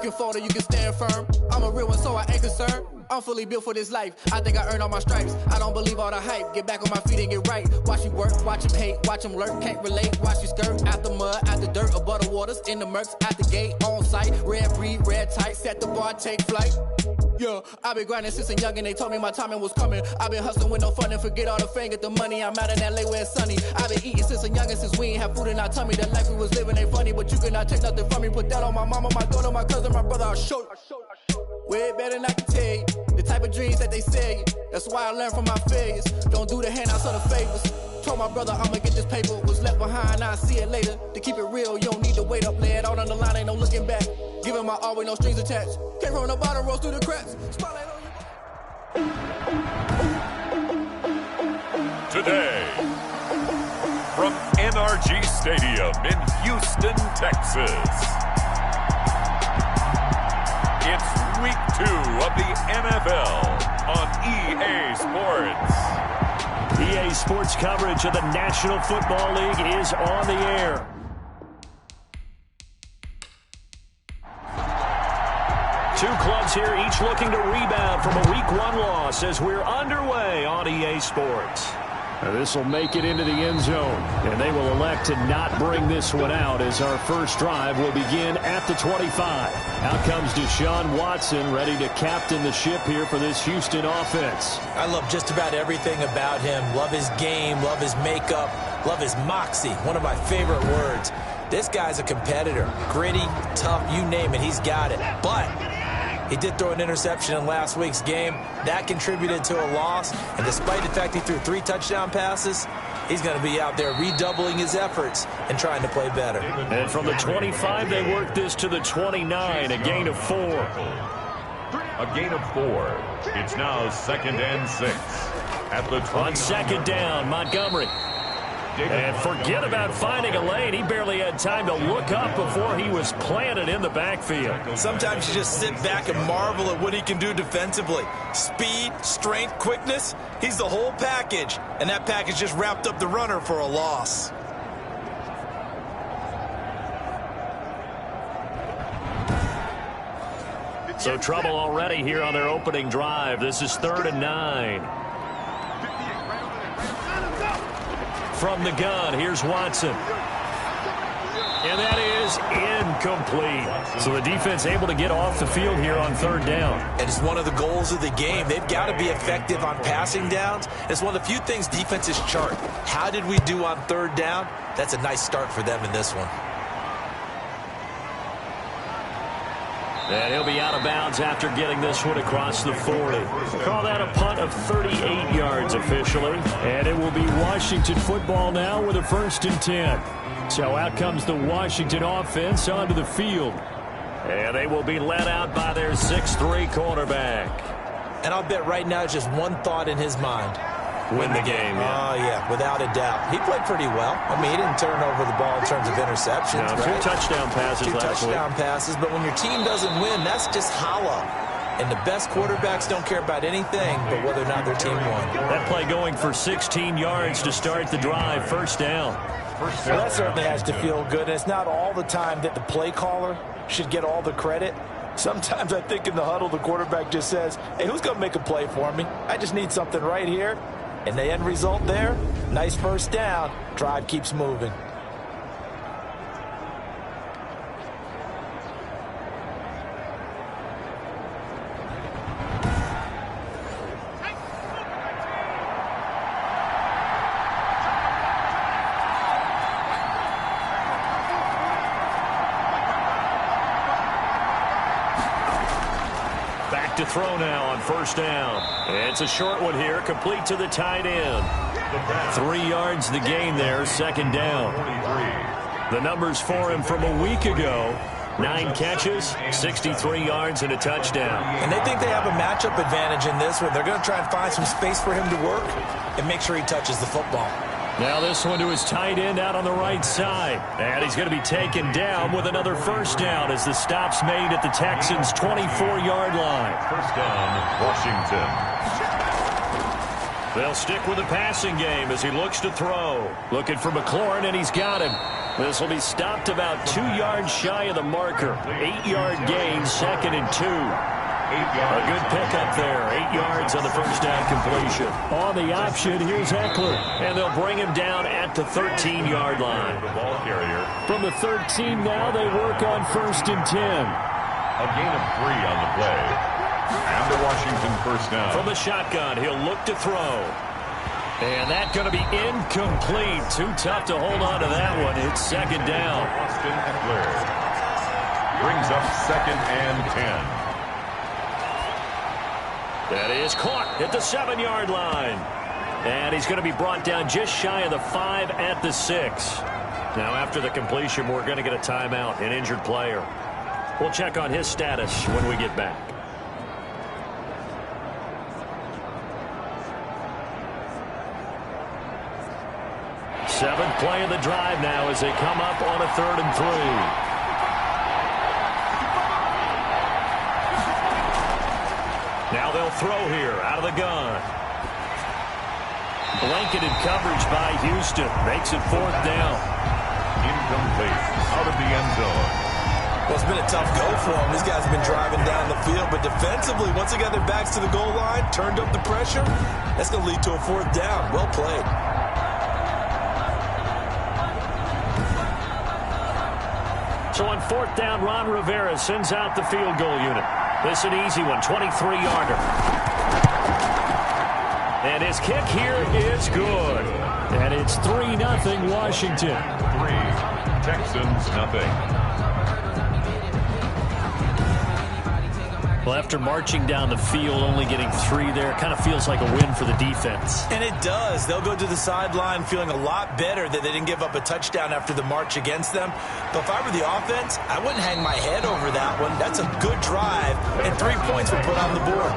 can fold or you can stand firm. I'm a real one, so I ain't concerned. I'm fully built for this life. I think I earned all my stripes. I don't believe all the hype. Get back on my feet and get right. Watch you work, watch him hate, watch him lurk. Can't relate, watch you skirt. Out the mud, out the dirt, above the waters, in the murks, out the gate, on site. Red breed, red tight, set the bar, take flight. Yeah, I've been grinding since a young and they told me my timing was coming. I've been hustling with no fun and forget all the fame, get the money. I'm out in LA where it's sunny. I've been eating since a young and since we ain't have food in our tummy. The life we was living ain't funny, but you cannot take nothing from me. Put that on my mama, my daughter, my cousin, my brother, I'll show you. Way better than I can tell you. The type of dreams that they sell you. That's why I learned from my failures. Don't do the handouts or the favors. Told my brother I'ma get this paper. Was left behind, I'll see it later. To keep it real, you don't need to wait up. Lay it out on the line, ain't no looking back. Giving my all with no strings attached. Came from the bottom, rose through the cracks. Spotlight on you. Today, from NRG Stadium in Houston, Texas. It's week 2 of the NFL on EA Sports. EA Sports coverage of the National Football League is on the air. Two clubs here, each looking to rebound from a Week 1 loss as we're underway on EA Sports. This will make it into the end zone, and they will elect to not bring this one out as our first drive will begin at the 25. Out comes Deshaun Watson, ready to captain the ship here for this Houston offense. I love just about everything about him. Love his game, love his makeup, love his moxie, one of my favorite words. This guy's a competitor. Gritty, tough, you name it, he's got it. But he did throw an interception in last week's game. That contributed to a loss. And despite the fact he threw 3 touchdown passes, he's going to be out there redoubling his efforts and trying to play better. And from the 25, they work this to the 29, a gain of 4. A gain of 4. It's now 2nd and 6. At the 29. On second down, Montgomery. And forget about finding a lane. He barely had time to look up before he was planted in the backfield. Sometimes you just sit back and marvel at what he can do defensively. Speed, strength, quickness, he's the whole package. And that package just wrapped up the runner for a loss. So trouble already here on their opening drive. This is 3rd and 9. From the gun, here's Watson. And that is incomplete. So the defense able to get off the field here on 3rd down. And it's one of the goals of the game. They've got to be effective on passing downs. It's one of the few things defenses chart. How did we do on 3rd down? That's a nice start for them in this one. And he'll be out of bounds after getting this one across the 40. Call that a punt of 38 yards officially. And it will be Washington football now with a 1st and 10. So out comes the Washington offense onto the field. And they will be led out by their 6'3" quarterback. And I'll bet right now just one thought in his mind. Win the game. Oh, yeah, without a doubt. He played pretty well. I mean, he didn't turn over the ball in terms of interceptions. No, 2 touchdown passes last week. 2 touchdown passes, but when your team doesn't win, that's just hollow. And the best quarterbacks don't care about anything but whether or not their team won. That play going for 16 yards to start the drive. 1st down. Well, that certainly has to feel good. And it's not all the time that the play caller should get all the credit. Sometimes I think in the huddle, the quarterback just says, hey, who's going to make a play for me? I just need something right here. And the end result there, nice 1st down. Drive keeps moving. To throw now on 1st down. It's a short one here, complete to the tight end. 3 yards the gain there, 2nd down. The numbers for him from a week ago, 9 catches, 63 yards, and a touchdown. And they think they have a matchup advantage in this one. They're going to try and find some space for him to work and make sure he touches the football. Now this one to his tight end out on the right side. And he's going to be taken down with another 1st down as the stop's made at the Texans' 24-yard line. 1st down, Washington. They'll stick with the passing game as he looks to throw. Looking for McLaurin, and he's got him. This will be stopped about 2 yards shy of the marker. 8-yard gain, 2nd and 2. A good pickup there. 8 yards on the first down completion. On the option, here's Eckler. And they'll bring him down at the 13-yard line. The ball carrier. From the 13 now, they work on 1st and 10. A gain of 3 on the play. And the Washington first down. From the shotgun, he'll look to throw. And that's going to be incomplete. Too tough to hold on to that one. It's 2nd down. Austin Eckler brings up 2nd and 10. That is caught at the 7-yard line. And he's going to be brought down just shy of the 5 at the 6. Now after the completion, we're going to get a timeout, an injured player. We'll check on his status when we get back. 7th play of the drive now as they come up on a 3rd and 3. Now they'll throw here out of the gun. Blanketed coverage by Houston. Makes it 4th down. Incomplete. Out of the end zone. Well, it's been a tough go for them. These guys have been driving down the field, but defensively, once they got their backs to the goal line, turned up the pressure, that's going to lead to a 4th down. Well played. So on 4th down, Ron Rivera sends out the field goal unit. This an easy one, 23-yarder. And his kick here is good. And it's 3-0 Washington. 3, Texans nothing. Well, after marching down the field, only getting 3 there, kind of feels like a win for the defense. And it does. They'll go to the sideline feeling a lot better that they didn't give up a touchdown after the march against them. But if I were the offense, I wouldn't hang my head over that one. That's a good drive, and 3 points were put on the board.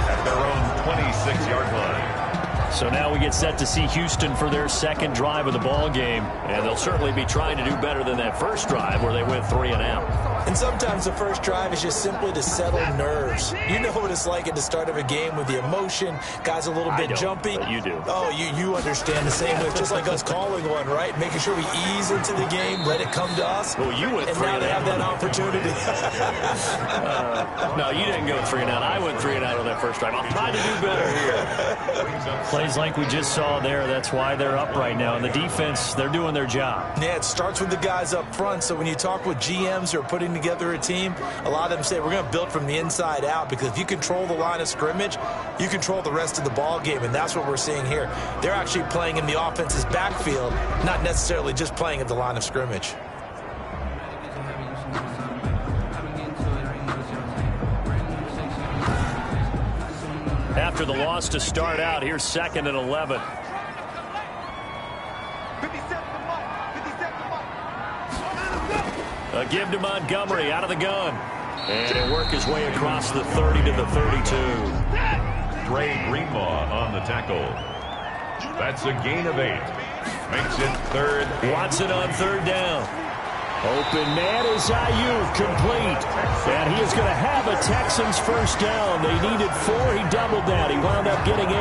At their own 26-yard line. So now we get set to see Houston for their 2nd drive of the ball game, and they'll certainly be trying to do better than that first drive where they went 3 and out. And sometimes the first drive is just simply to settle nerves. You know what it's like at the start of a game with the emotion. Guys a little bit jumpy. But you do. Oh, you understand the same way. Just like us calling one, right? Making sure we ease into the game, let it come to us. Well, you went 3 and now they have that opportunity. No, you didn't go 3 and out. I went 3 and out on that first drive. I'll try to do better here. Plays like we just saw there. That's why they're up right now. And the defense, they're doing their job. Yeah, it starts with the guys up front. So when you talk with GMs who are putting together a team, a lot of them say we're going to build from the inside out, because if you control the line of scrimmage, you control the rest of the ball game, and that's what we're seeing here. They're actually playing in the offense's backfield, not necessarily just playing at the line of scrimmage. After the loss to start out, here's 2nd and 11. A give to Montgomery out of the gun. And he'll work his way across the 30 to the 32. Dre Greenlaw on the tackle. That's a gain of 8. Makes it 3rd. Watson on 3rd down. Open man is Ayuk, complete. And he is going to have a Texans first down. They needed 4. He doubled that. He wound up getting 8.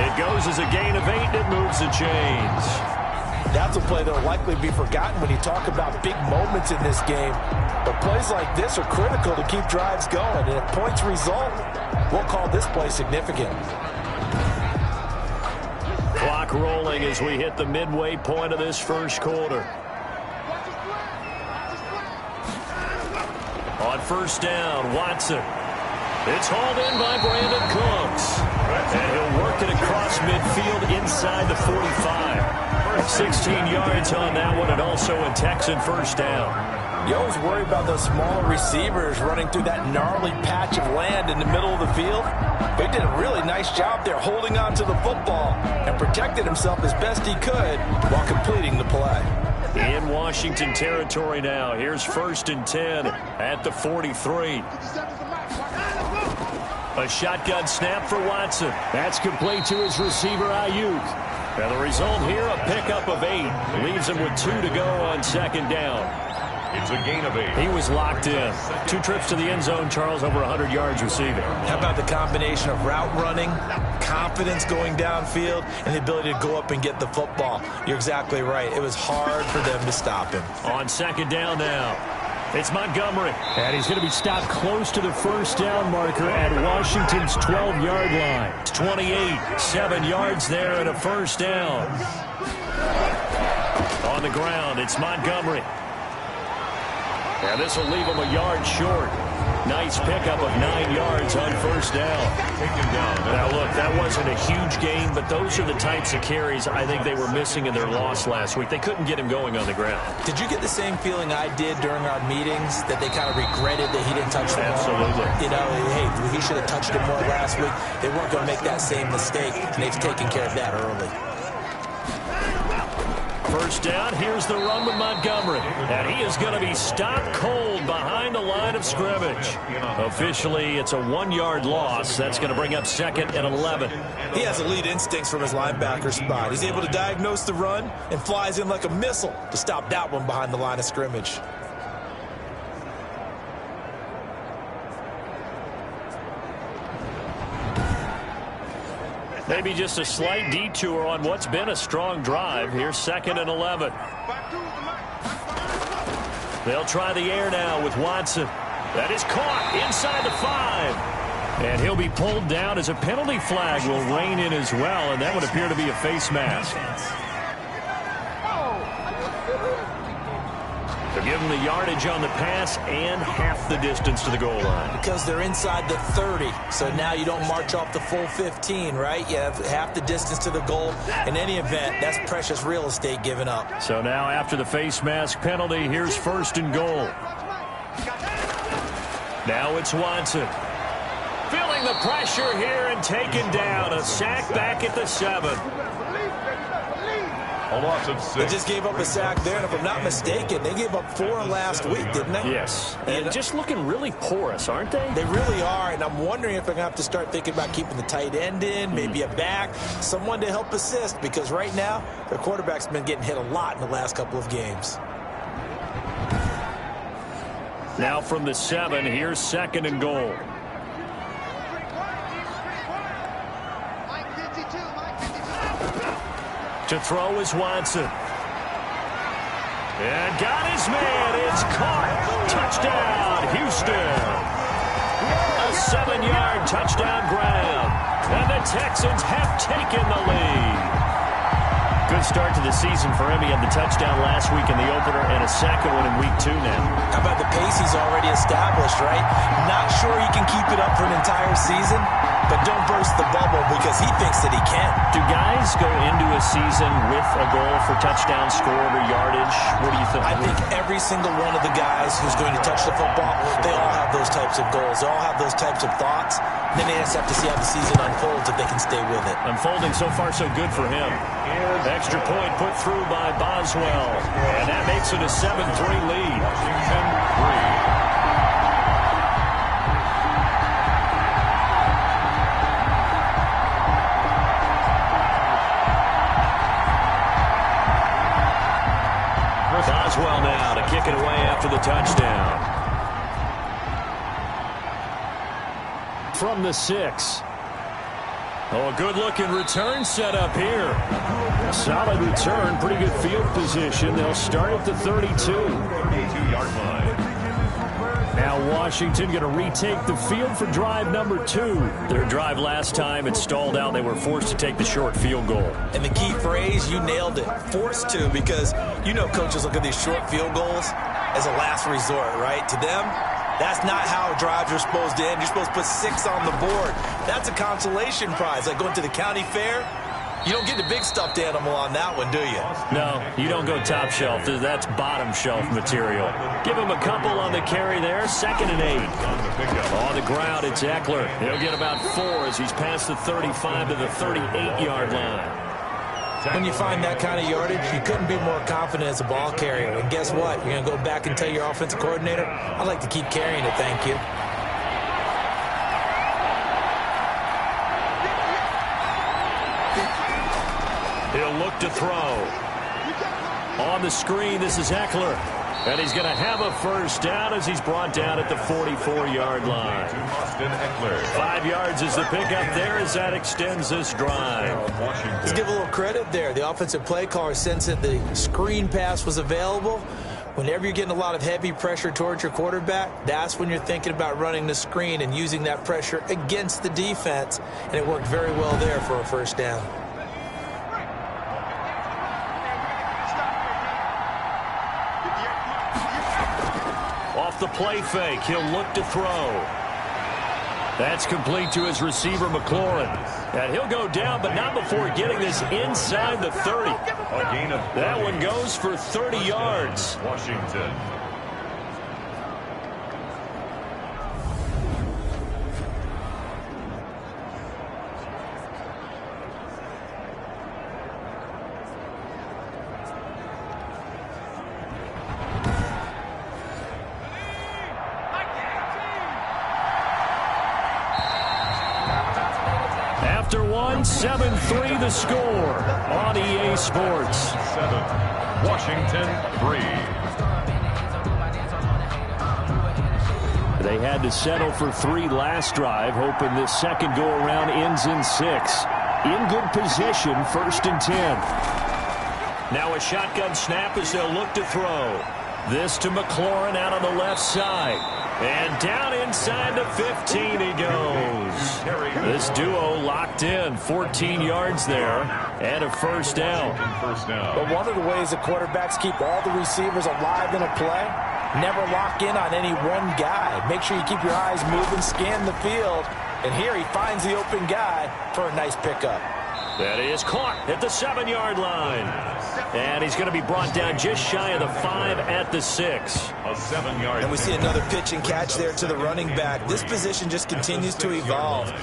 It goes as a gain of 8, and it moves the chains. That's a play that will likely be forgotten when you talk about big moments in this game. But plays like this are critical to keep drives going. And if points result, we'll call this play significant. Clock rolling as we hit the midway point of this first quarter. On 1st down, Watson. It's hauled in by Brandon Cooks. And he'll work it across midfield inside the 45. 16 yards on that one, and also a Texan first down. You always worry about those smaller receivers running through that gnarly patch of land in the middle of the field. But he did a really nice job there holding on to the football and protected himself as best he could while completing the play. In Washington territory now. Here's 1st and 10 at the 43. A shotgun snap for Watson. That's complete to his receiver, Ayuk. Now the result here, a pickup of 8. Leaves him with 2 to go on 2nd down. It's a gain of 8. He was locked in. 2 trips to the end zone, Charles, over 100 yards receiving. How about the combination of route running, confidence going downfield, and the ability to go up and get the football? You're exactly right. It was hard for them to stop him. On second down now, it's Montgomery. And he's going to be stopped close to the first down marker at Washington's 12-yard line. It's 28, 7 yards there and a first down. On the ground, it's Montgomery. And this will leave him a yard short. Nice pickup of 9 yards on first down. Now, look, that wasn't a huge gain, but those are the types of carries I think they were missing in their loss last week. They couldn't get him going on the ground. Did you get the same feeling I did during our meetings, that they kind of regretted that he didn't touch the ball? Absolutely. You know, hey, he should have touched it more last week. They weren't going to make that same mistake, and they've taken care of that early. First down, here's the run with Montgomery. And he is going to be stopped cold behind the line of scrimmage. Officially, it's a 1-yard loss. That's going to bring up second and 11. He has elite instincts from his linebacker spot. He's able to diagnose the run and flies in like a missile to stop that one behind the line of scrimmage. Maybe just a slight detour on what's been a strong drive. Here's second and 11. They'll try the air now with Watson. That is caught inside the 5. And he'll be pulled down as a penalty flag will rein in as well, and that would appear to be a face mask. They'll give him the yardage on the pass and half the distance to the goal line. Because they're inside the 30, so now you don't march off the full 15, right? You have half the distance to the goal. In any event, that's precious real estate given up. So now after the face mask penalty, here's first and goal. Now it's Watson. Feeling the pressure here and taken down. A sack back at the 7. A loss of 6. They just gave up a sack there, and if I'm not mistaken, they gave up 4 last week, didn't they? Yes. And just looking really porous, aren't they? They really are, and I'm wondering if they're going to have to start thinking about keeping the tight end in, maybe a back, someone to help assist, because right now, their quarterback's been getting hit a lot in the last couple of games. Now from the 7, here's second and goal. To throw is Watson. And got his man. It's caught. Touchdown, Houston. A 7-yard touchdown grab. And the Texans have taken the lead. Good start to the season for him. He had the touchdown last week in the opener and a second one in week 2 now. How about the pace he's already established, right? Not sure he can keep it up for an entire season, but don't burst the bubble because he thinks that he can. Do guys go into a season with a goal for touchdown scored or yardage? What do you think? I think every single one of the guys who's going to touch the football, they all have those types of goals. They all have those types of thoughts. Then they just have to see how the season unfolds if they can stay with it. Unfolding so far so good for him. Extra point put through by Boswell. And that makes it a 7-3 lead. 10-3. Boswell now to kick it away after the touchdown. From the 6. Oh, a good-looking return set up here. Solid return, pretty good field position. They'll start at the 32-yard line. Now Washington going to retake the field for drive number 2. Their drive last time, it stalled out. They were forced to take the short field goal. And the key phrase, you nailed it, forced to, because you know coaches look at these short field goals as a last resort, right? To them, that's not how drives are supposed to end. You're supposed to put 6 on the board. That's a consolation prize, like going to the county fair. You don't get the big stuffed animal on that one, do you? No, you don't go top shelf. That's bottom shelf material. Give him a couple on the carry there. Second and 8. On the ground, it's Eckler. He'll get about 4 as he's past the 35 to the 38-yard line. When you find that kind of yardage, you couldn't be more confident as a ball carrier. And guess what? You're going to go back and tell your offensive coordinator, I'd like to keep carrying it, thank you. He'll look to throw. On the screen, this is Eckler. And he's going to have a first down as he's brought down at the 44-yard line. 5 yards is the pickup there as that extends this drive. Let's give a little credit there. The offensive play caller sensed that the screen pass was available. Whenever you're getting a lot of heavy pressure towards your quarterback, that's when you're thinking about running the screen and using that pressure against the defense. And it worked very well there for a first down. Off the play fake, he'll look to throw. That's complete to his receiver, McLaurin. And he'll go down, but not before getting this inside the 30. That one goes for 30 yards. Washington. After one, 7-3 the score on EA Sports. 7, Washington 3. They had to settle for 3 last drive, hoping this second go-around ends in 6. In good position, 1st and 10. Now a shotgun snap as they'll look to throw. This to McLaurin out on the left side. And down inside the 15 he goes. This duo locked in, 14 yards there, and a first down. But one of the ways the quarterbacks keep all the receivers alive in a play, never lock in on any one guy. Make sure you keep your eyes moving, scan the field. And here he finds the open guy for a nice pickup. That is caught at the 7-yard line. And he's going to be brought down just shy of the 5 at the 6. A 7-yard. And we see another pitch and catch there to the running back. This position just continues to evolve.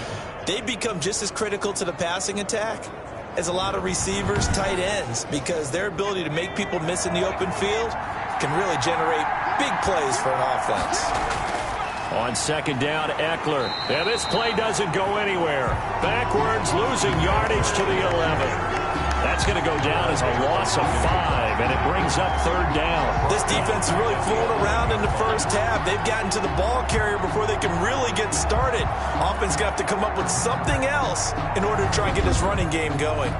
They become just as critical to the passing attack as a lot of receivers, tight ends, because their ability to make people miss in the open field can really generate big plays for an offense. On second down, Eckler. And this play doesn't go anywhere. Backwards, losing yardage to the 11. That's going to go down as a loss of 5, and it brings up 3rd down. This defense is really flown around in the first half. They've gotten to the ball carrier before they can really get started. Offense going to have to come up with something else in order to try and get this running game going.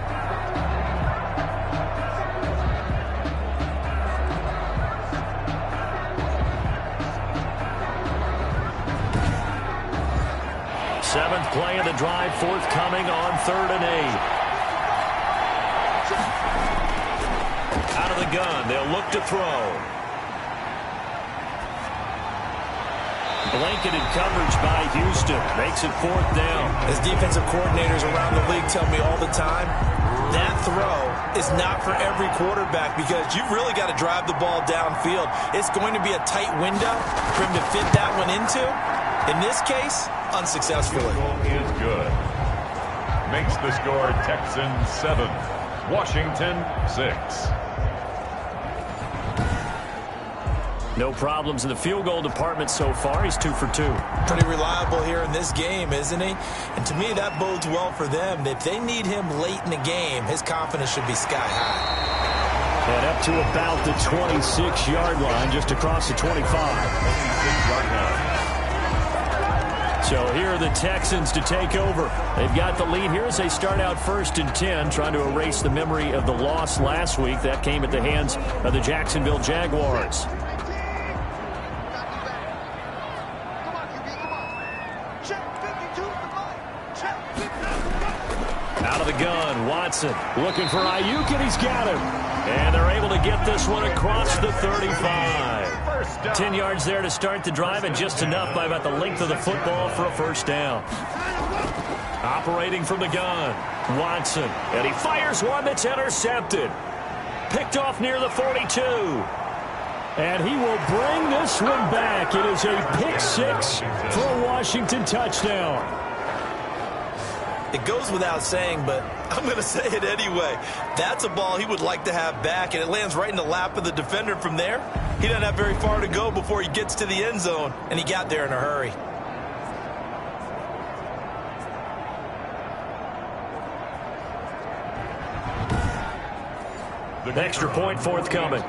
Seventh play of the drive forthcoming on 3rd and 8. Out of the gun, they'll look to throw. Blanketed coverage by Houston. Makes it 4th down. As defensive coordinators around the league tell me all the time, that throw is not for every quarterback because you've really got to drive the ball downfield. It's going to be a tight window for him to fit that one into. In this case, unsuccessfully. Is good. Makes the score Texans 7, Washington 6. No problems in the field goal department so far. He's 2 for 2. Pretty reliable here in this game, isn't he? And to me, that bodes well for them. If they need him late in the game, his confidence should be sky high. And up to about the 26-yard line, just across the 25. 26-yard line. So here are the Texans to take over. They've got the lead here as they start out 1st and 10, trying to erase the memory of the loss last week. That came at the hands of the Jacksonville Jaguars. Out of the gun, Watson looking for Ayuk, and he's got him. And they're able to get this one across the 35. 10 yards there to start the drive, and just enough by about the length of the football for a first down. Operating from the gun, Watson. And he fires one that's intercepted. Picked off near the 42. And he will bring this one back. It is a pick 6 for a Washington touchdown. It goes without saying, but I'm going to say it anyway. That's a ball he would like to have back, and it lands right in the lap of the defender from there. He doesn't have very far to go before he gets to the end zone, and he got there in a hurry. The extra point forthcoming.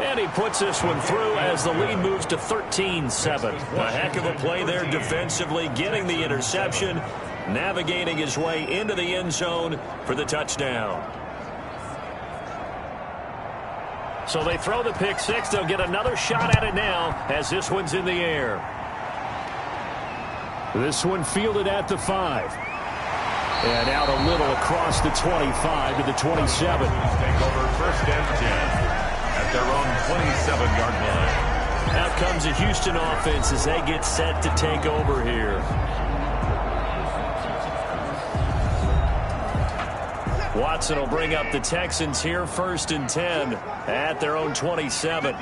And he puts this one through as the lead moves to 13-7. A heck of a play there defensively, getting the interception, navigating his way into the end zone for the touchdown. So they throw the pick six. They'll get another shot at it now as this one's in the air. This one fielded at the 5. And out a little across the 25 to the 27. Take over first and 10 at their own 27-yard line. Out comes the Houston offense as they get set to take over here. Watson will bring up the Texans here first and 10 at their own 27.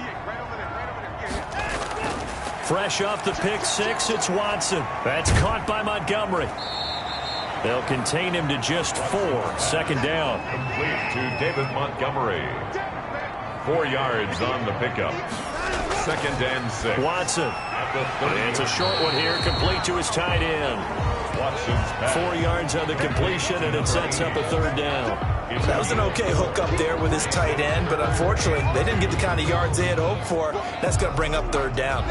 Fresh off the pick six, it's Watson. That's caught by Montgomery. They'll contain him to just 4. Second down. Complete to David Montgomery. 4 yards on the pickup. Second and 6. Watson. And it's a short one here, complete to his tight end. Watson's pass. 4 yards on the completion, and it sets up a third down. That was an okay hook up there with his tight end, but unfortunately, they didn't get the kind of yards they had hoped for. That's going to bring up third down.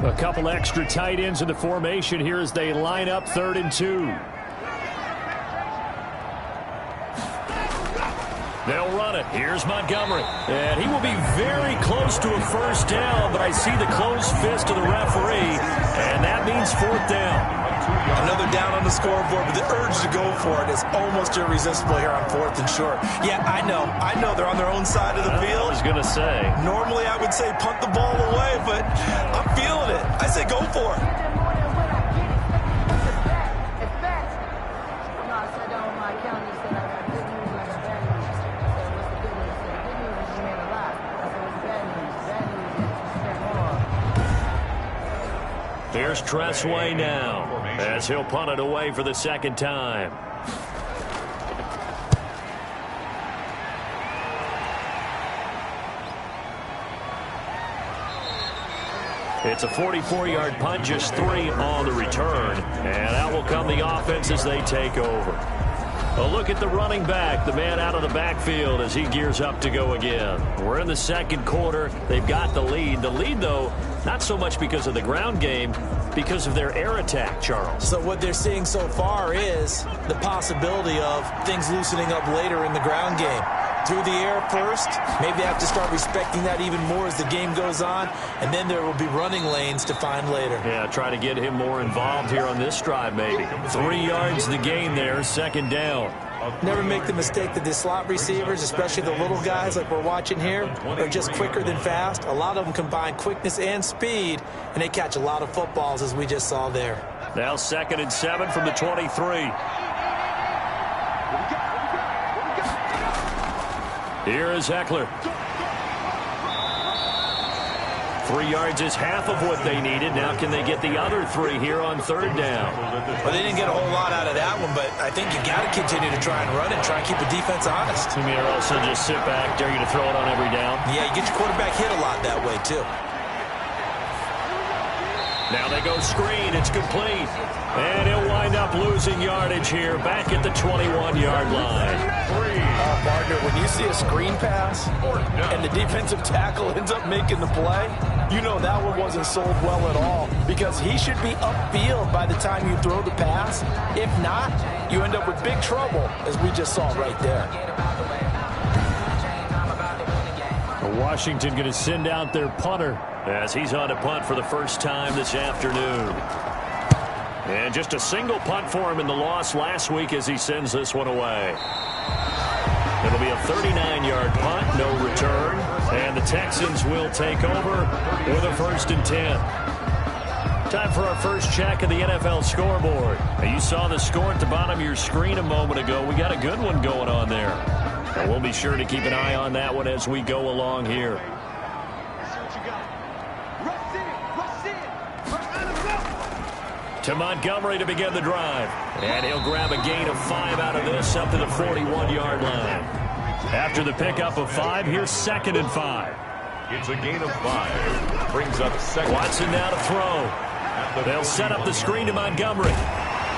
A couple extra tight ends in the formation here as they line up 3rd and 2. They'll run it. Here's Montgomery. And he will be very close to a first down, but I see the closed fist of the referee, and that means 4th down. Another down on the scoreboard, but the urge to go for it is almost irresistible here on 4th and short. Yeah, I know they're on their own side of the field. I was going to say. Normally I would say punt the ball away, but I'm feeling it. I say go for it. Here's Tressway now as he'll punt it away for the second time. It's a 44-yard punt, just 3 on the return. And out will come the offense as they take over. A look at the running back, the man out of the backfield as he gears up to go again. We're in the second quarter. They've got the lead. The lead, though, not so much because of the ground game, because of their air attack, Charles. So what they're seeing so far is the possibility of things loosening up later in the ground game. Through the air first, maybe they have to start respecting that even more as the game goes on, and then there will be running lanes to find later. Yeah, try to get him more involved here on this drive maybe. 3 yards the gain there, second down. Never make the mistake that the slot receivers, especially the little guys like we're watching here, are just quicker than fast. A lot of them combine quickness and speed, and they catch a lot of footballs as we just saw there. Now 2nd and 7 from the 23. Here is Eckler. 3 yards is half of what they needed. Now can they get the other 3 here on 3rd down? Well, they didn't get a whole lot out of that one, but I think you got to continue to try and run it, try and keep the defense honest. You mean also just sit back, dare you to throw it on every down? Yeah, you get your quarterback hit a lot that way, too. Now they go screen. It's complete. And he'll wind up losing yardage here back at the 21-yard line. Partner, when you see a screen pass and the defensive tackle ends up making the play, you know that one wasn't sold well at all because he should be upfield by the time you throw the pass. If not, you end up with big trouble, as we just saw right there. Washington going to send out their punter as he's on to punt for the first time this afternoon. And just a single punt for him in the loss last week as he sends this one away. It'll be a 39-yard punt, no return. And the Texans will take over with a 1st and 10. Time for our first check of the NFL scoreboard. Now, you saw the score at the bottom of your screen a moment ago. We got a good one going on there. And we'll be sure to keep an eye on that one as we go along here. To Montgomery to begin the drive. And he'll grab a gain of 5 out of this up to the 41-yard line. After the pickup of 5, here's 2nd and 5. It's a gain of 5. Brings up 2nd. Watson now to throw. They'll set up the screen to Montgomery.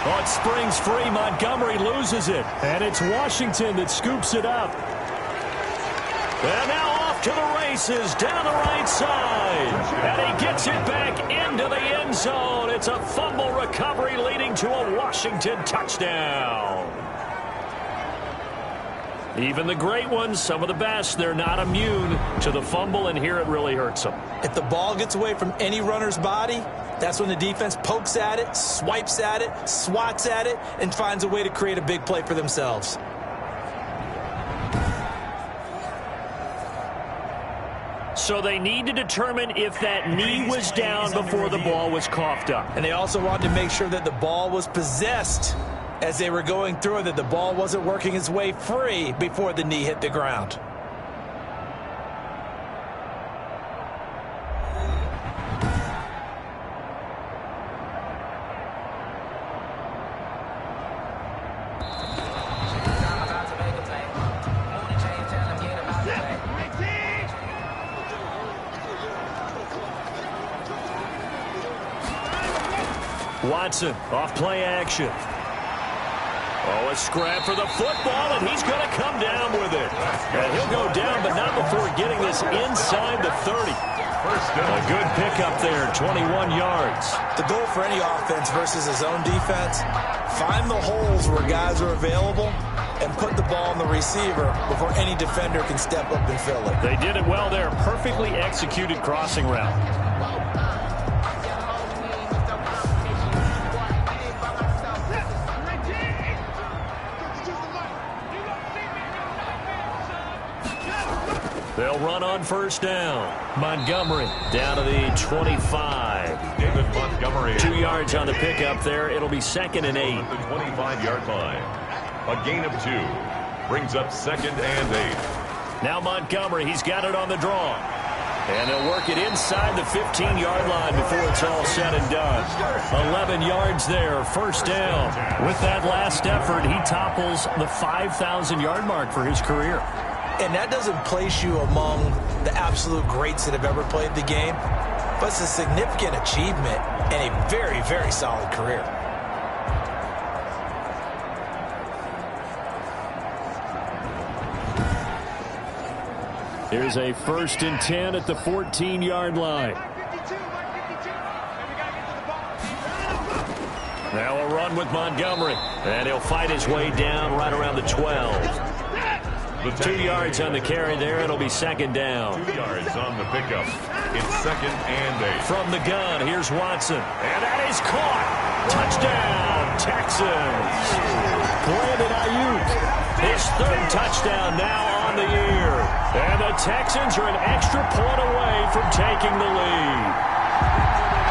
Oh, it springs free. Montgomery loses it. And it's Washington that scoops it up. And now off to the races down the right side. And he gets it back into the end zone. It's a fumble recovery leading to a Washington touchdown. Even the great ones, some of the best, they're not immune to the fumble, and here it really hurts them. If the ball gets away from any runner's body, that's when the defense pokes at it, swipes at it, swats at it, and finds a way to create a big play for themselves. So they need to determine if that knee was down before the ball was coughed up. And they also wanted to make sure that the ball was possessed as they were going through it, that the ball wasn't working its way free before the knee hit the ground. Watson off play action. Oh, a scrap for the football, and he's going to come down with it. And he'll go down, but not before getting this inside the 30. A good pickup there, 21 yards. The goal for any offense versus his own defense, find the holes where guys are available and put the ball on the receiver before any defender can step up and fill it. They did it well there. Perfectly executed crossing route. They'll run on first down. Montgomery down to the 25. David Montgomery. 2 yards on the pickup there. It'll be 2nd and 8. The 25-yard line. A gain of 2. Brings up 2nd and 8. Now Montgomery, he's got it on the draw. And they'll work it inside the 15-yard line before it's all said and done. 11 yards there, first down. With that last effort, he topples the 5,000-yard mark for his career. And that doesn't place you among the absolute greats that have ever played the game, but it's a significant achievement and a very, very solid career. Here's a 1st and 10 at the 14-yard line. Now a run with Montgomery, and he'll fight his way down right around the 12. 2 yards on the carry there. It'll be 2nd down. 2 yards on the pickup. It's 2nd and 8. From the gun, here's Watson. And that is caught. Touchdown, Texans. Brandon Ayuk, his 3rd touchdown now on the year. And the Texans are an extra point away from taking the lead.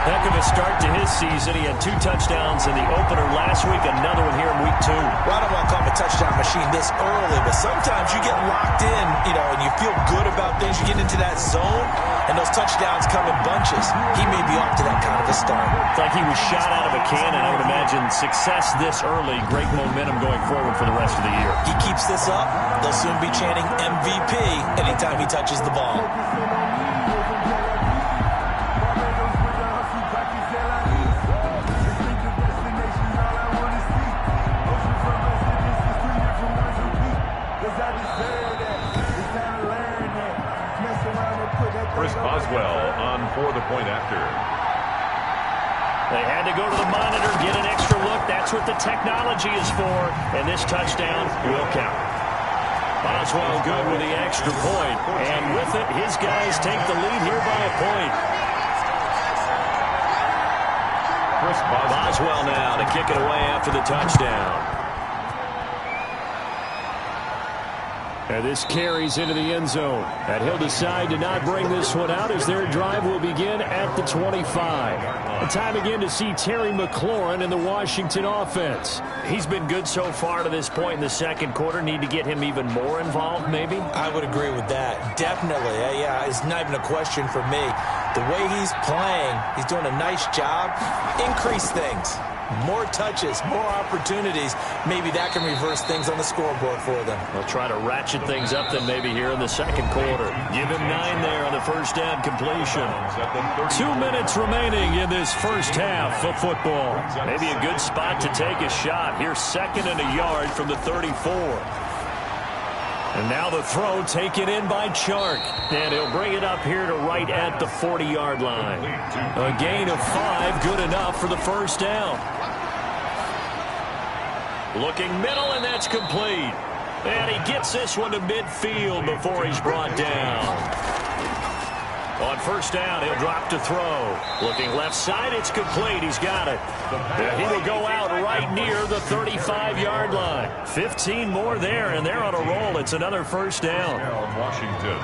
Heck of a start to his season. He had 2 touchdowns in the opener last week, another one here in week 2. Well, I don't want to call him a touchdown machine this early, but sometimes you get locked in, and you feel good about things. You get into that zone, and those touchdowns come in bunches. He may be off to that kind of a start. It's like he was shot out of a cannon. I would imagine success this early, great momentum going forward for the rest of the year. He keeps this up, they'll soon be chanting MVP anytime he touches the ball. Chris Boswell on for the point after. They had to go to the monitor, get an extra look. That's what the technology is for, and this touchdown will count. Boswell good with the extra point, and with it, his guys take the lead here by a point. Chris Boswell now to kick it away after the touchdown. And this carries into the end zone. And he'll decide to not bring this one out as their drive will begin at the 25. A time again to see Terry McLaurin in the Washington offense. He's been good so far to this point in the 2nd quarter. Need to get him even more involved, maybe? I would agree with that. Definitely. Yeah, it's not even a question for me. The way he's playing, he's doing a nice job. Increase things. More touches, more opportunities. Maybe that can reverse things on the scoreboard for them. They'll try to ratchet things up then maybe here in the second quarter. Give him 9 there on the first down completion. 2 minutes remaining in this first half of football. Maybe a good spot to take a shot. Here's 2nd and a yard from the 34. And now the throw taken in by Chark. And he'll bring it up here to right at the 40-yard line. A gain of 5, good enough for the first down. Looking middle, and that's complete. And he gets this one to midfield before he's brought down. On first down, he'll drop to throw. Looking left side, it's complete. He's got it. And he will go out right near the 35-yard line. 15 more there, and they're on a roll. It's another first down. Washington.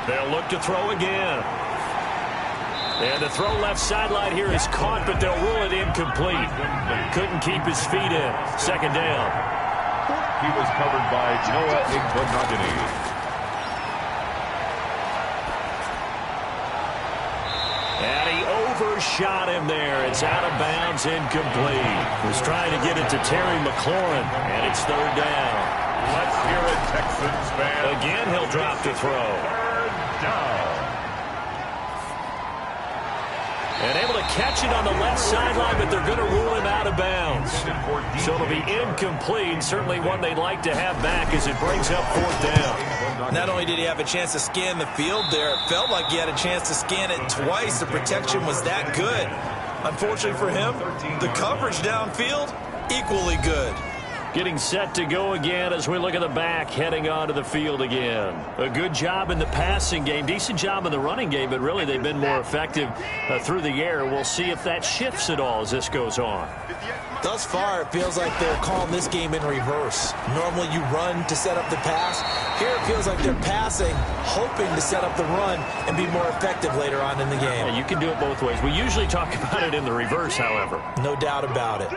They'll look to throw again. And the throw left sideline here is caught, but they'll rule it incomplete. Couldn't keep his feet in. Second down. He was covered by Noah Igbinoghene. And he overshot him there. It's out of bounds, incomplete. Was trying to get it to Terry McLaurin, and it's third down. Let's hear it, Texans fans. Again, he'll drop to throw. And able to catch it on the left sideline, but they're going to rule him out of bounds. So it'll be incomplete. Certainly one they'd like to have back as it brings up fourth down. Not only did he have a chance to scan the field there, it felt like he had a chance to scan it twice. The protection was that good. Unfortunately for him, the coverage downfield, equally good. Getting set to go again as we look at the back, heading onto the field again. A good job in the passing game, decent job in the running game, but really they've been more effective through the air. We'll see if that shifts at all as this goes on. Thus far, it feels like they're calling this game in reverse. Normally you run to set up the pass. Here it feels like they're passing, hoping to set up the run and be more effective later on in the game. Yeah, you can do it both ways. We usually talk about it in the reverse, however. No doubt about it.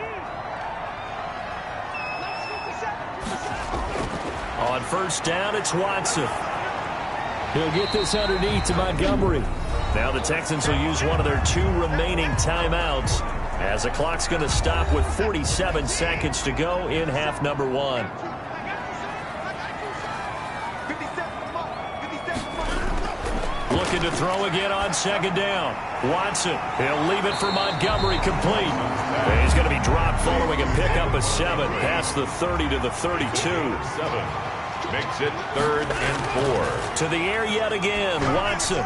On first down, it's Watson. He'll get this underneath to Montgomery. Now the Texans will use one of their 2 remaining timeouts as the clock's going to stop with 47 seconds to go in half number 1. Looking to throw again on second down. Watson, he'll leave it for Montgomery, complete. And he's going to be dropped following a pickup of 7 past the 30 to the 32. 7 makes it 3rd and 4. To the air yet again, Watson.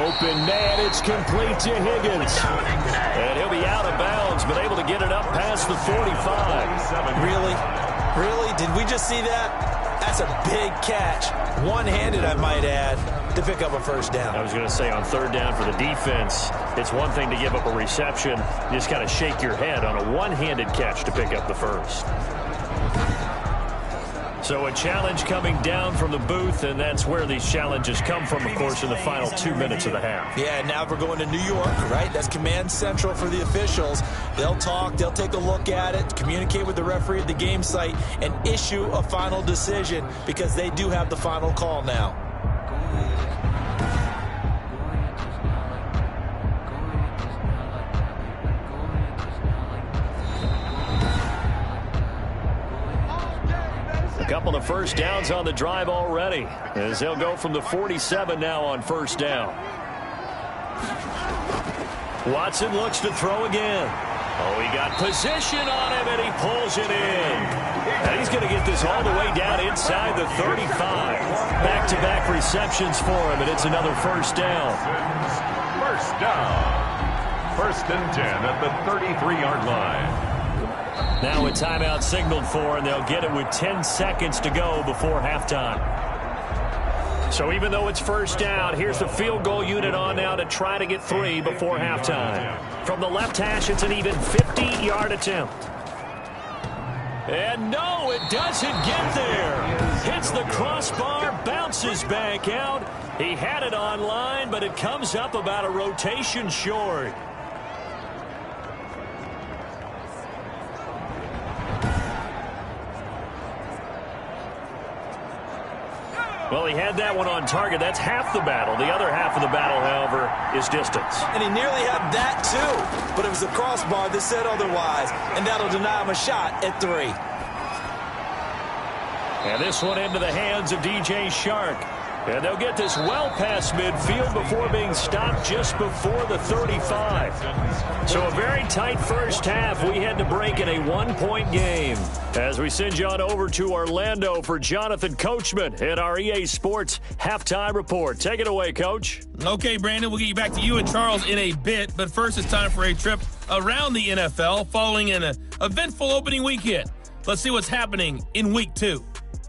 Open man, it's complete to Higgins. And he'll be out of bounds, but able to get it up past the 45. Really? Did we just see that? That's a big catch. One-handed, I might add, to pick up a first down. I was going to say on third down for the defense, it's one thing to give up a reception. You just got to shake your head on a one-handed catch to pick up the first. So a challenge coming down from the booth, and that's where these challenges come from, of course, in the final 2 minutes of the half. Yeah, now we're going to New York, right? That's command central for the officials. They'll talk, they'll take a look at it, communicate with the referee at the game site, and issue a final decision because they do have the final call now. A couple of first downs on the drive already as they'll go from the 47 now on first down. Watson looks to throw again. Oh, he got position on him, and he pulls it in. And he's going to get this all the way down inside the 35. Back-to-back receptions for him, and it's another first down. First down. 1st and 10 at the 33-yard line. Now a timeout signaled for, and they'll get it with 10 seconds to go before halftime. So even though it's first down, here's the field goal unit on now to try to get 3 before halftime. From the left hash, it's an even 50-yard attempt. And no, it doesn't get there. hits the crossbar, bounces back out. He had it on line, but it comes up about a rotation short. Well, he had that one on target. That's half the battle. The other half of the battle, however, is distance. And he nearly had that, too. But it was the crossbar that said otherwise. And that'll deny him a shot at 3. And this one into the hands of DJ Shark. And they'll get this well past midfield before being stopped just before the 35. So a very tight first half. We had to break in a one-point game. As we send you on over to Orlando for Jonathan Coachman at our EA Sports Halftime Report. Take it away, Coach. Okay, Brandon, we'll get you back to you and Charles in a bit. But first, it's time for a trip around the NFL following an eventful opening weekend. Let's see what's happening in Week 2.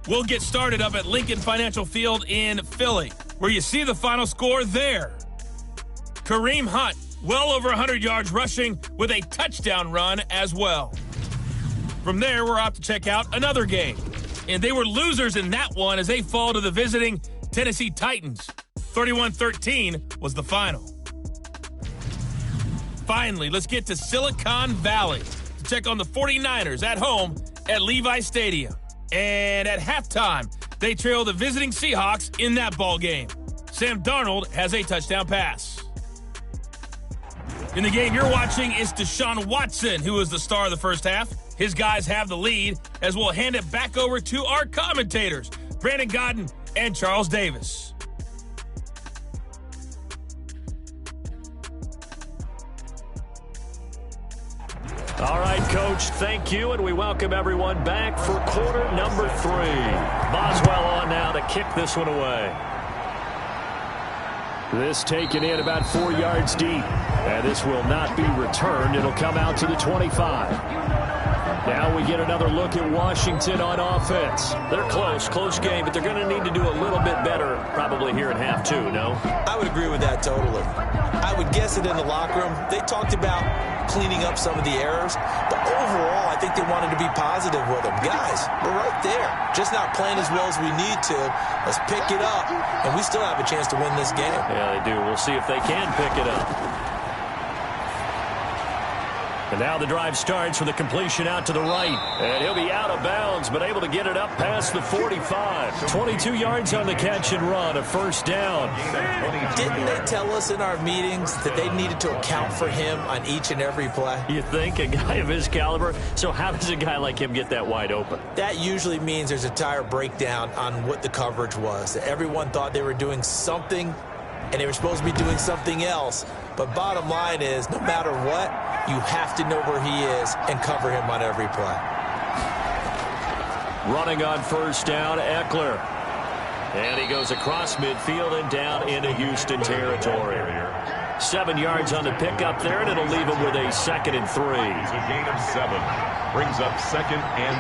We'll get started up at Lincoln Financial Field in Philly, where you see the final score there. Kareem Hunt, well over 100 yards rushing with a touchdown run as well. From there, we're off to check out another game. And they were losers in that one as they fall to the visiting Tennessee Titans. 31-13 was the final. Finally, let's get to Silicon Valley to check on the 49ers at home at Levi Stadium. And at halftime, they trail the visiting Seahawks in that ball game. Sam Darnold has a touchdown pass. In the game you're watching is Deshaun Watson, who is the star of the first half. His guys have the lead, as we'll hand it back over to our commentators, Brandon Godden and Charles Davis. All right, Coach, thank you, and we welcome everyone back for quarter number 3. Boswell on now to kick this one away. This taken in about 4 yards deep, and this will not be returned. It'll come out to the 25. Now we get another look at Washington on offense. They're close game, but they're going to need to do a little bit better probably here in half 2, no? I would agree with that totally. I would guess it in the locker room. They talked about cleaning up some of the errors, but overall, I think they wanted to be positive with them. Guys, we're right there. Just not playing as well as we need to. Let's pick it up, and we still have a chance to win this game. Yeah, they do. We'll see if they can pick it up. And now the drive starts with a completion out to the right. And he'll be out of bounds, but able to get it up past the 45. 22 yards on the catch and run, a first down. Didn't they tell us in our meetings that they needed to account for him on each and every play? You think? A guy of his caliber? So how does a guy like him get that wide open? That usually means there's a tire breakdown on what the coverage was. Everyone thought they were doing something, and they were supposed to be doing something else. But bottom line is, no matter what, you have to know where he is and cover him on every play. Running on first down, Eckler. And he goes across midfield and down into Houston territory. 7 yards on the pickup there, and it'll leave him with a 2nd and 3. It's a gain of 7. Brings up 2nd and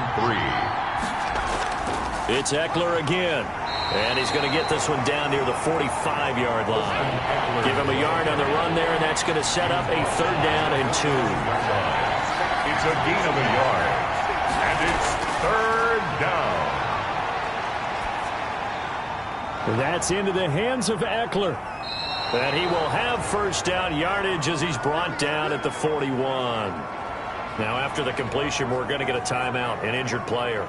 3. It's Eckler again. And he's going to get this one down near the 45-yard line. Give him a yard on the run there, and that's going to set up a 3rd down and 2. It's a gain of a yard. And it's 3rd down. That's into the hands of Eckler. And he will have first down yardage as he's brought down at the 41. Now, after the completion, we're going to get a timeout, an injured player.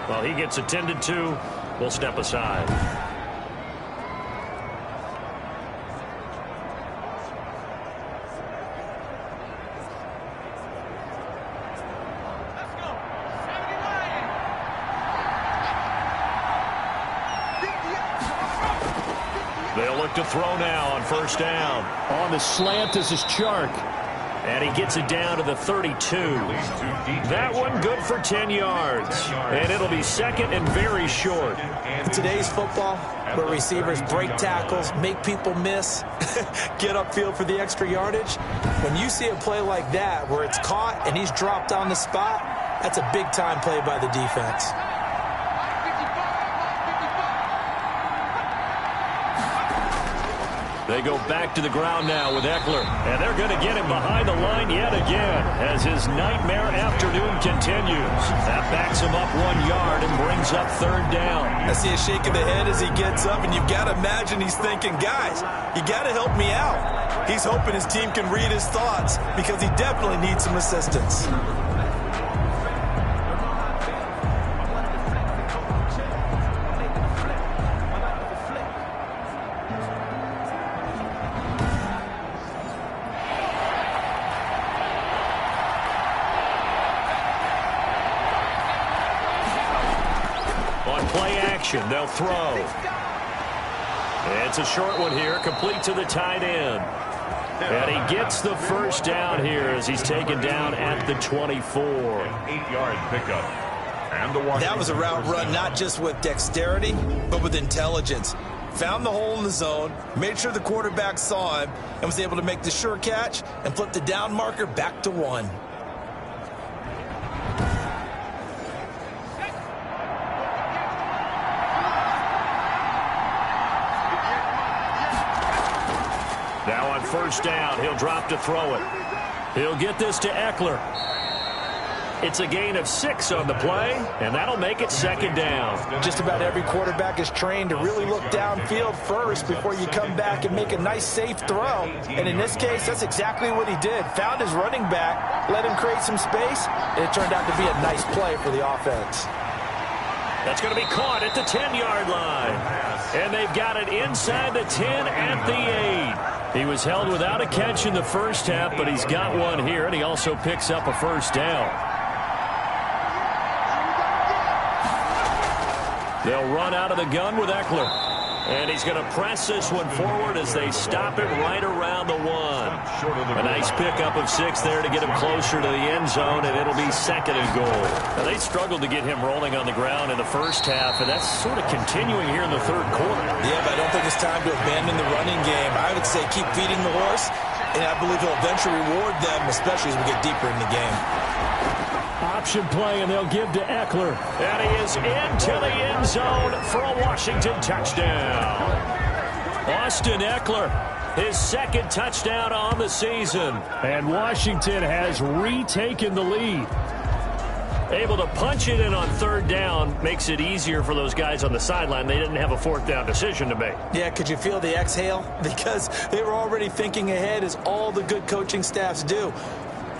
While he gets attended to, we'll step aside. They'll look to throw now on first down. On the slant, this is Chark. And he gets it down to the 32. That one good for 10 yards. And it'll be 2nd and very short. In today's football, where receivers break tackles, make people miss, get upfield for the extra yardage, when you see a play like that where it's caught and he's dropped on the spot, that's a big-time play by the defense. They go back to the ground now with Ekeler. And they're going to get him behind the line yet again as his nightmare afternoon continues. That backs him up 1 yard and brings up third down. I see a shake of the head as he gets up, and you've got to imagine he's thinking, guys, you got to help me out. He's hoping his team can read his thoughts because he definitely needs some assistance. They'll throw. It's a short one here, complete to the tight end. And he gets the first down here as he's taken down at the 24. 8-yard pickup. And the that was a route run not just with dexterity, but with intelligence. Found the hole in the zone, made sure the quarterback saw him, and was able to make the sure catch and flip the down marker back to 1. Now on first down, he'll drop to throw it. He'll get this to Ekeler. It's a gain of 6 on the play, and that'll make it second down. Just about every quarterback is trained to really look downfield first before you come back and make a nice, safe throw. And in this case, that's exactly what he did. Found his running back, let him create some space, and it turned out to be a nice play for the offense. That's going to be caught at the 10-yard line. And they've got it inside the 10 at the 8. He was held without a catch in the first half, but he's got one here, and he also picks up a first down. They'll run out of the gun with Ekeler. And he's going to press this one forward as they stop it right around the 1. A nice pickup of 6 there to get him closer to the end zone, and it'll be second and goal. Now, they struggled to get him rolling on the ground in the first half, and that's sort of continuing here in the third quarter. Yeah, but I don't think it's time to abandon the running game. I would say keep feeding the horse, and I believe he'll eventually reward them, especially as we get deeper in the game. Option play, and they'll give to Ekeler. And he is into the end zone for a Washington touchdown. Austin Ekeler, his second touchdown on the season. And Washington has retaken the lead. Able to punch it in on third down makes it easier for those guys on the sideline. They didn't have a fourth down decision to make. Yeah, could you feel the exhale? Because they were already thinking ahead, as all the good coaching staffs do.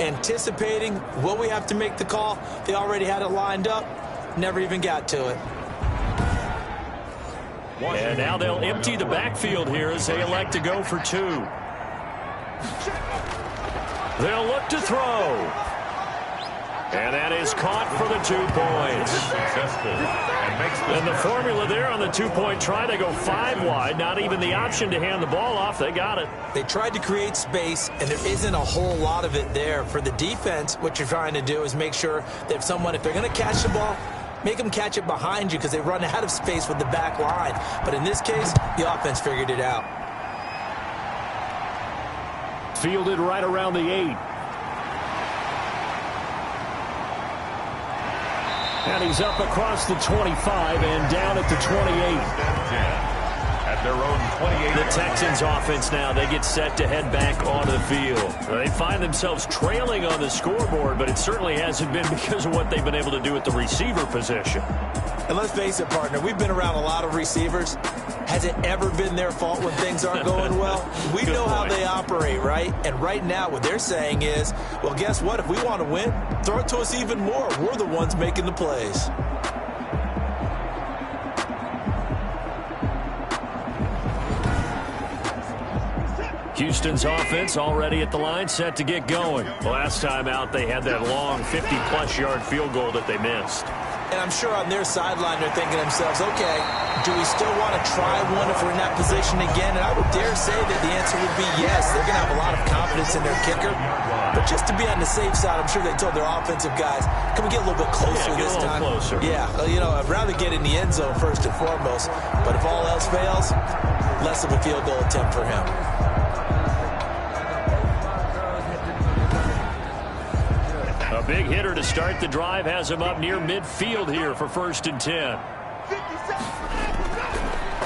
Anticipating, will we have to make the call? They already had it lined up, never even got to it. And now they'll empty the backfield here as they elect to go for 2. They'll look to throw. And that is caught for the 2 points. Successful. And the formula there on the 2-point try, they go 5 wide. Not even the option to hand the ball off. They got it. They tried to create space, and there isn't a whole lot of it there. For the defense, what you're trying to do is make sure that if they're going to catch the ball, make them catch it behind you because they run out of space with the back line. But in this case, the offense figured it out. Fielded right around the 8. And he's up across the 25 and down at the 28. At their own 28. The Texans offense now, they get set to head back onto the field. They find themselves trailing on the scoreboard, but it certainly hasn't been because of what they've been able to do at the receiver position. And let's face it, partner, we've been around a lot of receivers. Has it ever been their fault when things aren't going well? We know how they operate, right? And right now what they're saying is, well, guess what? If we want to win, throw it to us even more. We're the ones making the plays. Houston's offense already at the line, set to get going. Last time out, they had that long 50-plus yard field goal that they missed. And I'm sure on their sideline they're thinking to themselves, okay, do we still want to try one if we're in that position again? And I would dare say that the answer would be yes. They're going to have a lot of confidence in their kicker. But just to be on the safe side, I'm sure they told their offensive guys, can we get a little bit closer this time? Closer. Yeah, I'd rather get in the end zone first and foremost. But if all else fails, less of a field goal attempt for him. A big hitter to start the drive has him up near midfield here for 1st and 10.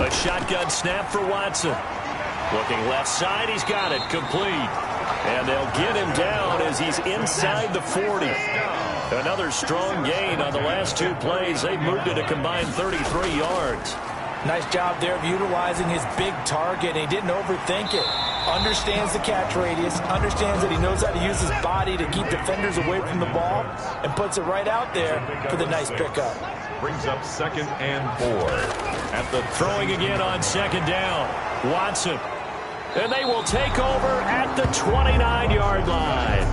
A shotgun snap for Watson. Looking left side, he's got it, complete. And they'll get him down as he's inside the 40. Another strong gain on the last 2 plays. They've moved it a combined 33 yards. Nice job there of utilizing his big target, and he didn't overthink it. Understands the catch radius, understands that he knows how to use his body to keep defenders away from the ball, and puts it right out there for the nice pickup. Brings up 2nd and 4. At the throwing again on 2nd down. Watson. And they will take over at the 29-yard line.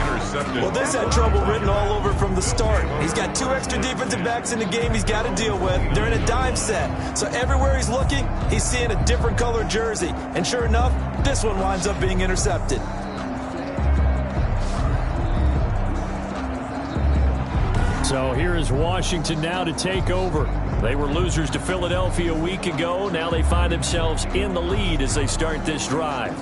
Intercepted. Well, this had trouble written all over from the start. He's got 2 extra defensive backs in the game he's got to deal with. They're in a dime set. So everywhere he's looking, he's seeing a different color jersey. And sure enough, this one winds up being intercepted. So here is Washington now to take over. They were losers to Philadelphia a week ago. Now they find themselves in the lead as they start this drive.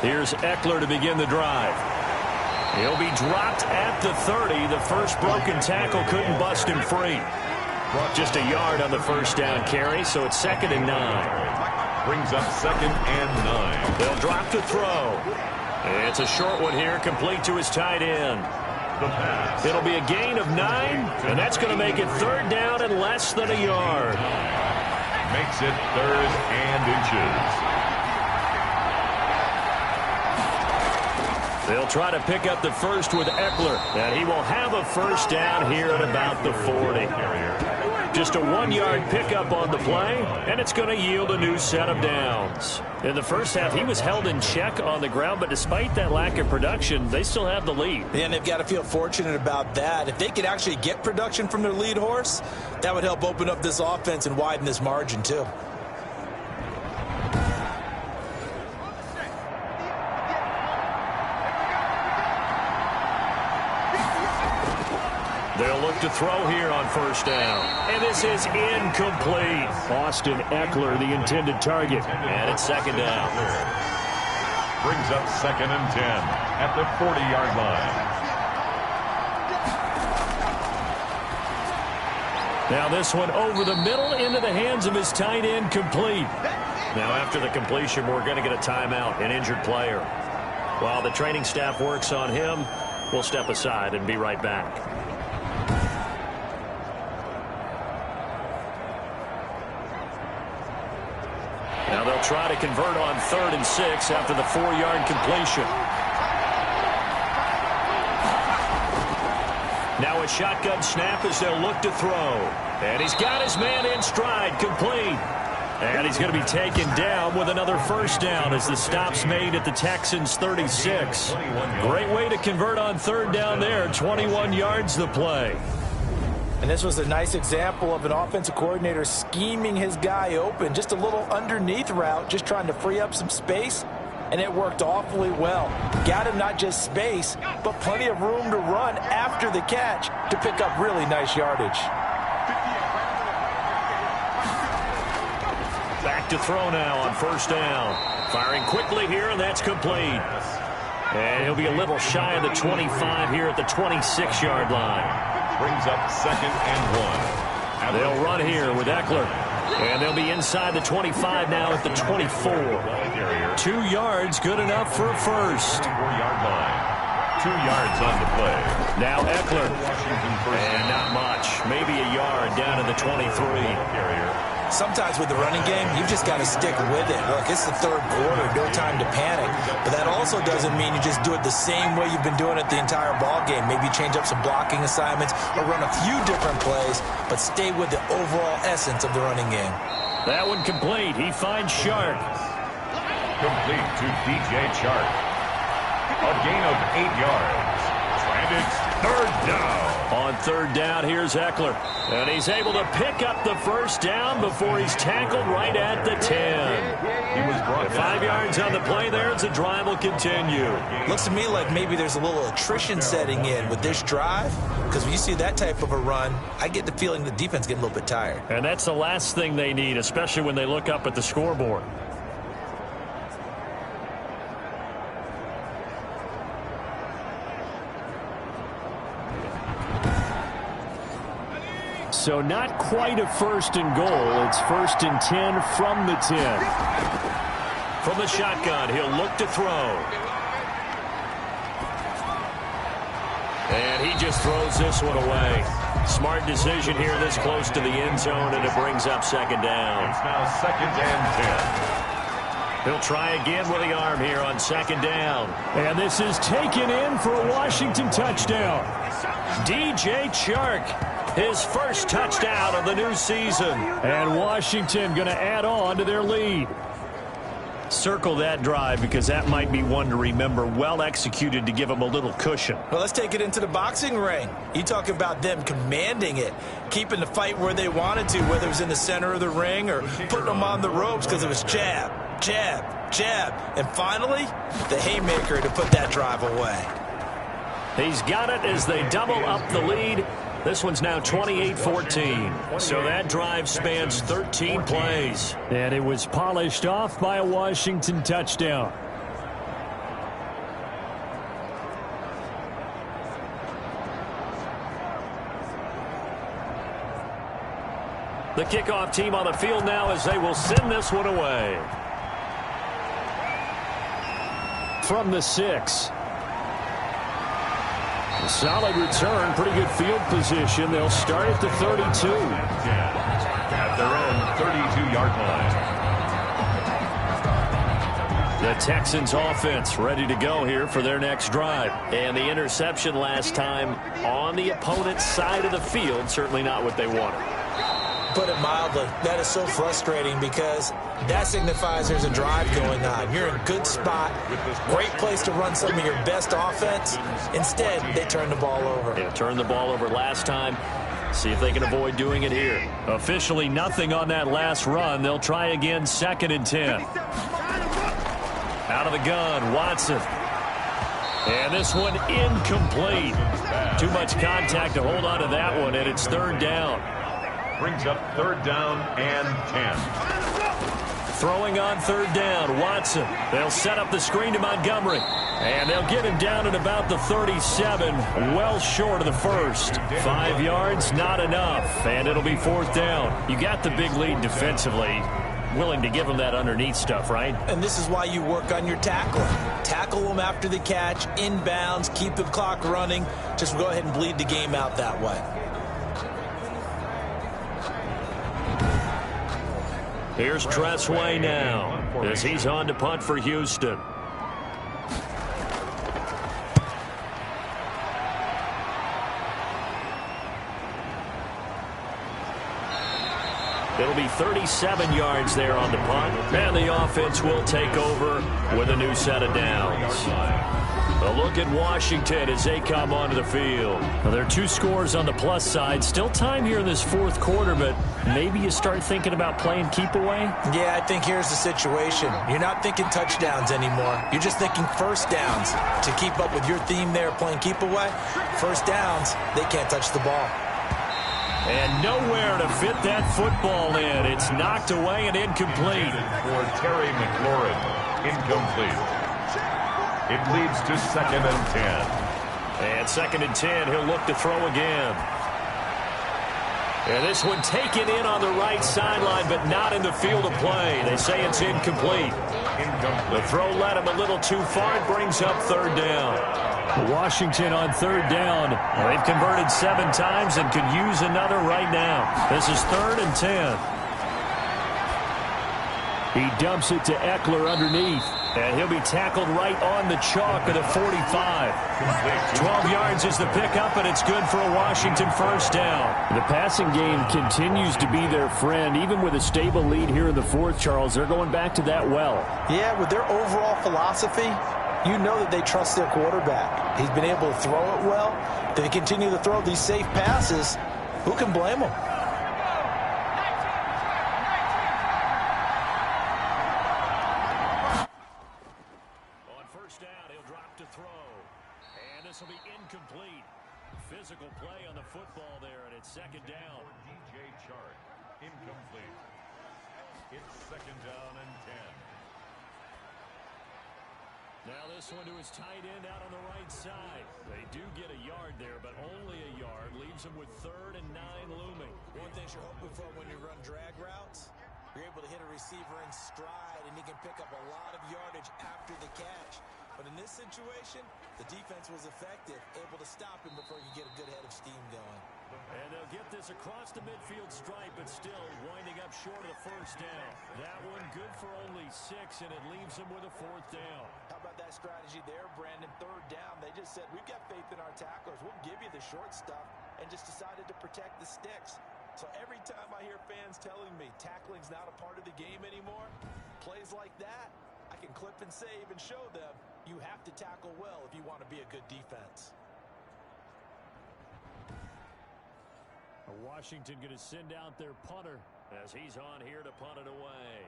Here's Eckler to begin the drive. He'll be dropped at the 30. The first broken tackle couldn't bust him free. Just a yard on the first down carry, so it's 2nd and 9. Brings up 2nd and 9. They'll drop to throw. It's a short one here, complete to his tight end. The pass. It'll be a gain of 9, and that's going to make it 3rd down and less than a yard. Makes it 3rd and inches. They'll try to pick up the first with Eckler, and he will have a first down here at about the 40. Just a 1-yard pickup on the play, and it's going to yield a new set of downs. In the first half, he was held in check on the ground, but despite that lack of production, they still have the lead. And they've got to feel fortunate about that. If they could actually get production from their lead horse, that would help open up this offense and widen this margin too. They'll look to throw here on first down. And this is incomplete. Austin Eckler, the intended target. And it's 2nd down. Brings up 2nd and 10 at the 40-yard line. Now this one over the middle into the hands of his tight end, complete. Now after the completion, we're going to get a timeout, an injured player. While the training staff works on him, we'll step aside and be right back. Now they'll try to convert on 3rd and 6 after the 4-yard completion. Now a shotgun snap as they'll look to throw. And he's got his man in stride, complete. And he's going to be taken down with another first down as the stop's made at the Texans' 36. Great way to convert on 3rd down there. 21 yards the play. And this was a nice example of an offensive coordinator scheming his guy open. Just a little underneath route, just trying to free up some space, and it worked awfully well. Got him not just space, but plenty of room to run after the catch to pick up really nice yardage. Back to throw now on first down. Firing quickly here, and that's complete. And he'll be a little shy of the 25 here at the 26-yard line. Brings up 2nd and 1. They'll run here with Eckler. And they'll be inside the 25 now at the 24. 2 yards, good enough for a first. 4-yard line. 2 yards on the play. Now Eckler. And not much. Maybe a yard down to the 23. Sometimes with the running game, you've just got to stick with it. Look, it's the 3rd quarter, no time to panic. But that also doesn't mean you just do it the same way you've been doing it the entire ball game. Maybe change up some blocking assignments or run a few different plays, but stay with the overall essence of the running game. That one complete. He finds Shark. Complete to DJ Chark. A gain of 8 yards. And it's 3rd down. On 3rd down, here's Eckler. And he's able to pick up the first down before he's tackled right at the 10. He was brought down. 5 yards on the play there as the drive will continue. Looks to me like maybe there's a little attrition setting in with this drive, because when you see that type of a run, I get the feeling the defense getting a little bit tired. And that's the last thing they need, especially when they look up at the scoreboard. So not quite a first and goal. It's 1st and 10 from the 10. From the shotgun, he'll look to throw. And he just throws this one away. Smart decision here this close to the end zone, and it brings up 2nd down. It's now 2nd and 10. He'll try again with the arm here on 2nd down. And this is taken in for a Washington touchdown. DJ Chark, his first touchdown of the new season. And Washington going to add on to their lead. Circle that drive because that might be one to remember. Well executed to give them a little cushion. Well, let's take it into the boxing ring. You talk about them commanding it, keeping the fight where they wanted to, whether it was in the center of the ring or putting them on the ropes because it was jab, jab, jab. And finally, the haymaker to put that drive away. He's got it as they double up the lead. This one's now 28-14. So that drive spans 13 plays. And it was polished off by a Washington touchdown. The kickoff team on the field now as they will send this one away. From the 6. A solid return, pretty good field position. They'll start at the 32. At their own 32-yard line. The Texans offense ready to go here for their next drive. And the interception last time on the opponent's side of the field, certainly not what they wanted. Put it mildly, that is so frustrating because that signifies there's a drive going on. You're in a good spot, great place to run some of your best offense. Instead, they turn the ball over. Yeah, turned the ball over last time. See if they can avoid doing it here. Officially nothing on that last run. They'll try again, 2nd and 10. Out of the gun, Watson. And this one incomplete. Too much contact to hold on to that one, and it's 3rd down. Brings up 3rd down and 10. Throwing on 3rd down, Watson. They'll set up the screen to Montgomery. And they'll get him down at about the 37, well short of the first. 5 yards, not enough, and it'll be 4th down. You got the big lead defensively. Willing to give them that underneath stuff, right? And this is why you work on your tackling. Tackle them after the catch, inbounds, keep the clock running. Just go ahead and bleed the game out that way. Here's Tressway now as he's on to punt for Houston. It'll be 37 yards there on the punt, and the offense will take over with a new set of downs. A look at Washington as they come onto the field. Well, there are 2 scores on the plus side. Still time here in this 4th quarter, but maybe you start thinking about playing keep away? Yeah, I think here's the situation. You're not thinking touchdowns anymore. You're just thinking first downs. To keep up with your theme there, playing keep away, first downs, they can't touch the ball. And nowhere to fit that football in. It's knocked away and incomplete. For Terry McLaurin, incomplete. It leads to 2nd and 10. And 2nd and 10, he'll look to throw again. And this one taken in on the right sideline, but not in the field of play. They say it's incomplete. The throw led him a little too far. It brings up 3rd down. Washington on 3rd down. They've converted 7 times and could use another right now. This is 3rd and 10. He dumps it to Eckler underneath. And he'll be tackled right on the chalk at the 45. 12 yards is the pickup, and it's good for a Washington first down. The passing game continues to be their friend. Even with a stable lead here in the 4th, Charles, they're going back to that well. Yeah, with their overall philosophy, you know that they trust their quarterback. He's been able to throw it well. If they continue to throw these safe passes, who can blame them? Will be incomplete. Physical play on the football there, and it's 2nd down. DJ Chark, incomplete. It's 2nd down and 10. Now this one to his tight end out on the right side. They do get a yard there, but only a yard. Leaves them with 3rd and 9 looming. One thing you're hoping for when you run drag routes, you're able to hit a receiver in stride, and he can pick up a lot of yardage after the catch. But in this situation, the defense was effective, able to stop him before he could get a good head of steam going. And they'll get this across the midfield stripe, but still winding up short of the first down. That one good for only 6, and it leaves them with a 4th down. How about that strategy there, Brandon? 3rd down, they just said, we've got faith in our tacklers. We'll give you the short stuff, and just decided to protect the sticks. So every time I hear fans telling me tackling's not a part of the game anymore, plays like that, I can clip and save and show them you have to tackle well if you want to be a good defense. Washington going to send out their punter as he's on here to punt it away.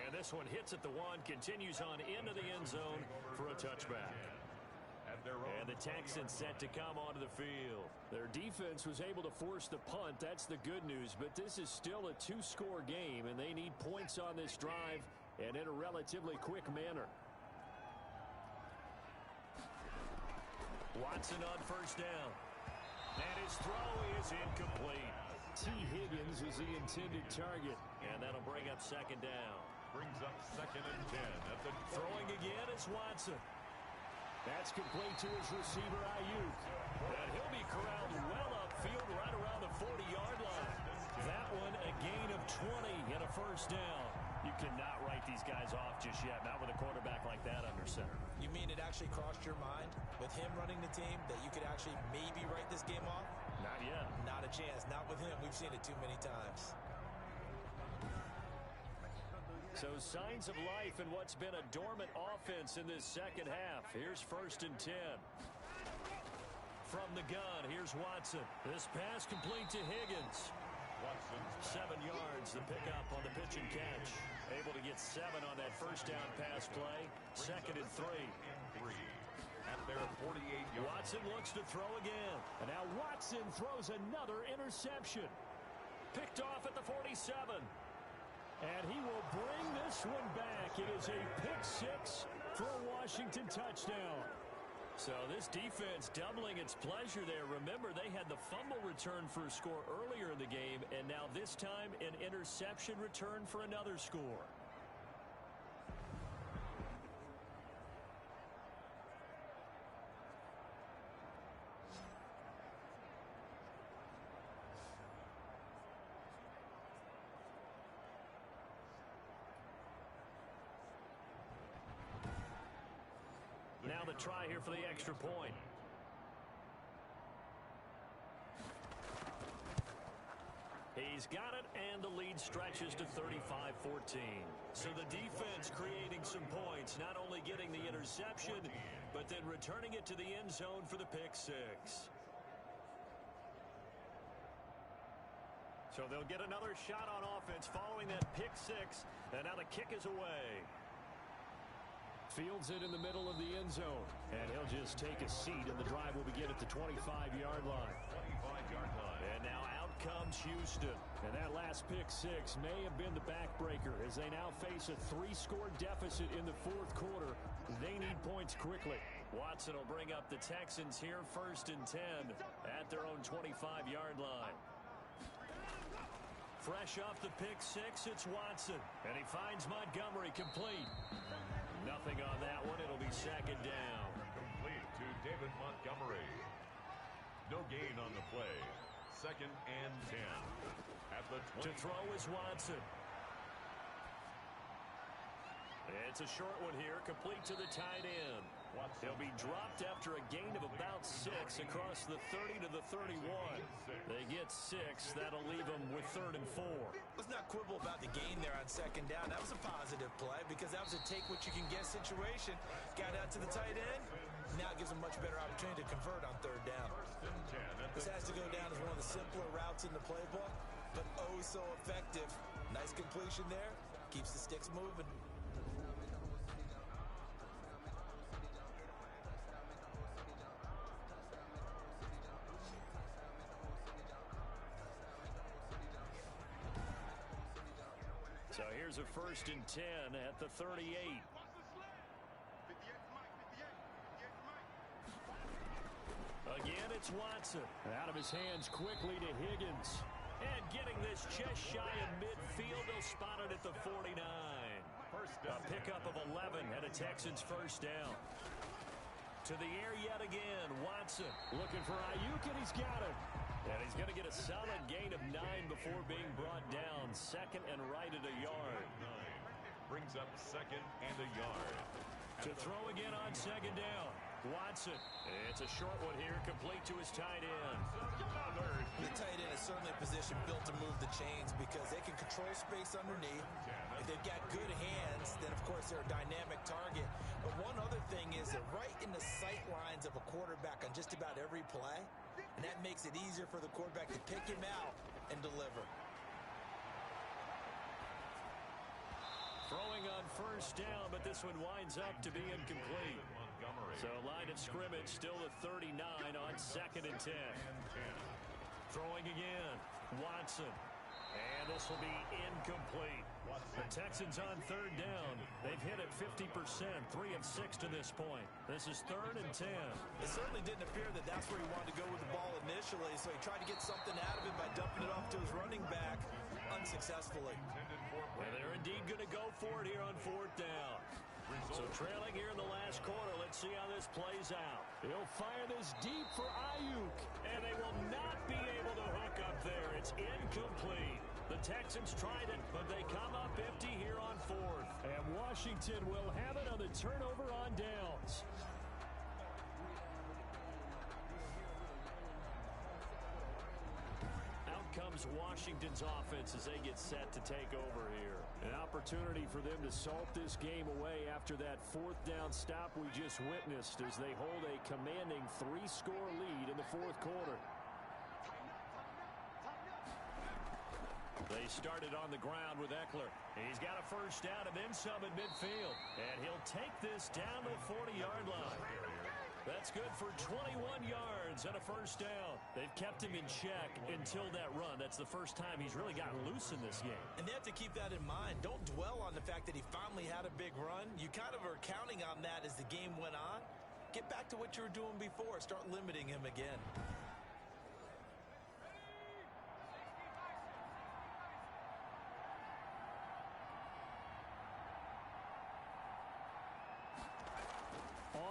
And this one hits at the 1, continues on into the end zone for a touchback. And the Texans set to come onto the field. Their defense was able to force the punt. That's the good news. But this is still a 2-score game, and they need points on this drive and in a relatively quick manner. Watson on 1st down. And his throw is incomplete. T. Higgins was the intended target. And that'll bring up 2nd down. Brings up 2nd and 10 at the throwing again is Watson. That's complete to his receiver, Ayuk. And he'll be corralled well upfield right around the 40-yard line. That one a gain of 20 and a 1st down. You cannot write these guys off just yet, not with a quarterback like that under center. You mean it actually crossed your mind with him running the team that you could actually maybe write this game off? Not yet. Not a chance. Not with him. We've seen it too many times. So signs of life in what's been a dormant offense in this second half. Here's 1st and 10. From the gun, here's Watson. This pass complete to Higgins. 7 yards, the pickup on the pitch and catch. Able to get 7 on that 1st down pass play. 2nd and 3. At their 48-yard. Watson looks to throw again. And now Watson throws another interception. Picked off at the 47. And he will bring this one back. It is a pick-6 for a Washington touchdown. So this defense doubling its pleasure there. Remember, they had the fumble return for a score earlier in the game, and now this time an interception return for another score. Now the try here for the extra point. He's got it, and the lead stretches to 35-14. So the defense creating some points, not only getting the interception, but then returning it to the end zone for the pick-6. So they'll get another shot on offense following that pick-6, and now the kick is away. Fields it in the middle of the end zone. And he'll just take a seat, and the drive will begin at the 25-yard line. 25-yard line. And now out comes Houston. And that last pick-6 may have been the backbreaker as they now face a 3-score deficit in the 4th quarter. They need points quickly. Watson will bring up the Texans here 1st and 10 at their own 25-yard line. Fresh off the pick-6, it's Watson. And he finds Montgomery complete. Nothing on that one. It'll be 2nd down. Complete to David Montgomery. No gain on the play. 2nd and 10. At the 20. To throw is Watson. It's a short one here, complete to the tight end. He'll be dropped after a gain of about 6 across the 30 to the 31. They get 6. That'll leave them with 3rd and 4. Let's not quibble about the gain there on 2nd down. That was a positive play because that was a take-what-you-can-get situation. Got out to the tight end. Now it gives them much better opportunity to convert on 3rd down. This has to go down as one of the simpler routes in the playbook, but oh so effective. Nice completion there. Keeps the sticks moving. So here's a 1st and 10 at the 38. Again, it's Watson. Out of his hands quickly to Higgins. And getting this just shy of midfield, they'll spot it at the 49. A pickup of 11 and a Texans first down. To the air yet again, Watson looking for Ayuk, and he's got it. And he's going to get a solid gain of 9 before being brought down. 2nd and right at a yard. Brings up 2nd and a yard. To throw again on 2nd down. Watson. It's a short one here, complete to his tight end. The tight end is certainly a position built to move the chains because they can control space underneath. If they've got good hands, then, of course, they're a dynamic target. But one other thing is they're right in the sight lines of a quarterback on just about every play, and that makes it easier for the quarterback to pick him out and deliver. Throwing on 1st down, but this one winds up to be incomplete. So line of scrimmage still the 39 on 2nd and 10. Throwing again, Watson. And this will be incomplete. The Texans on 3rd down. They've hit it 50%, 3 of 6 to this point. This is 3rd and 10. It certainly didn't appear that that's where he wanted to go with the ball initially, so he tried to get something out of it by dumping it off to his running back unsuccessfully. And they're indeed going to go for it here on 4th down. So trailing here in the last quarter, let's see how this plays out. He'll fire this deep for Ayuk, and they will not be able to hook up there. It's incomplete. The Texans tried it, but they come up empty here on 4th. And Washington will have it on the turnover on downs. Comes Washington's offense as they get set to take over here. An opportunity for them to salt this game away after that 4th down stop we just witnessed as they hold a commanding 3-score lead in the 4th quarter. They started on the ground with Eckler. He's got a 1st down and then some at midfield. And he'll take this down the 40-yard line. That's good for 21 yards and a 1st down. They've kept him in check until that run. That's the first time he's really gotten loose in this game. And they have to keep that in mind. Don't dwell on the fact that he finally had a big run. You kind of are counting on that as the game went on. Get back to what you were doing before. Start limiting him again.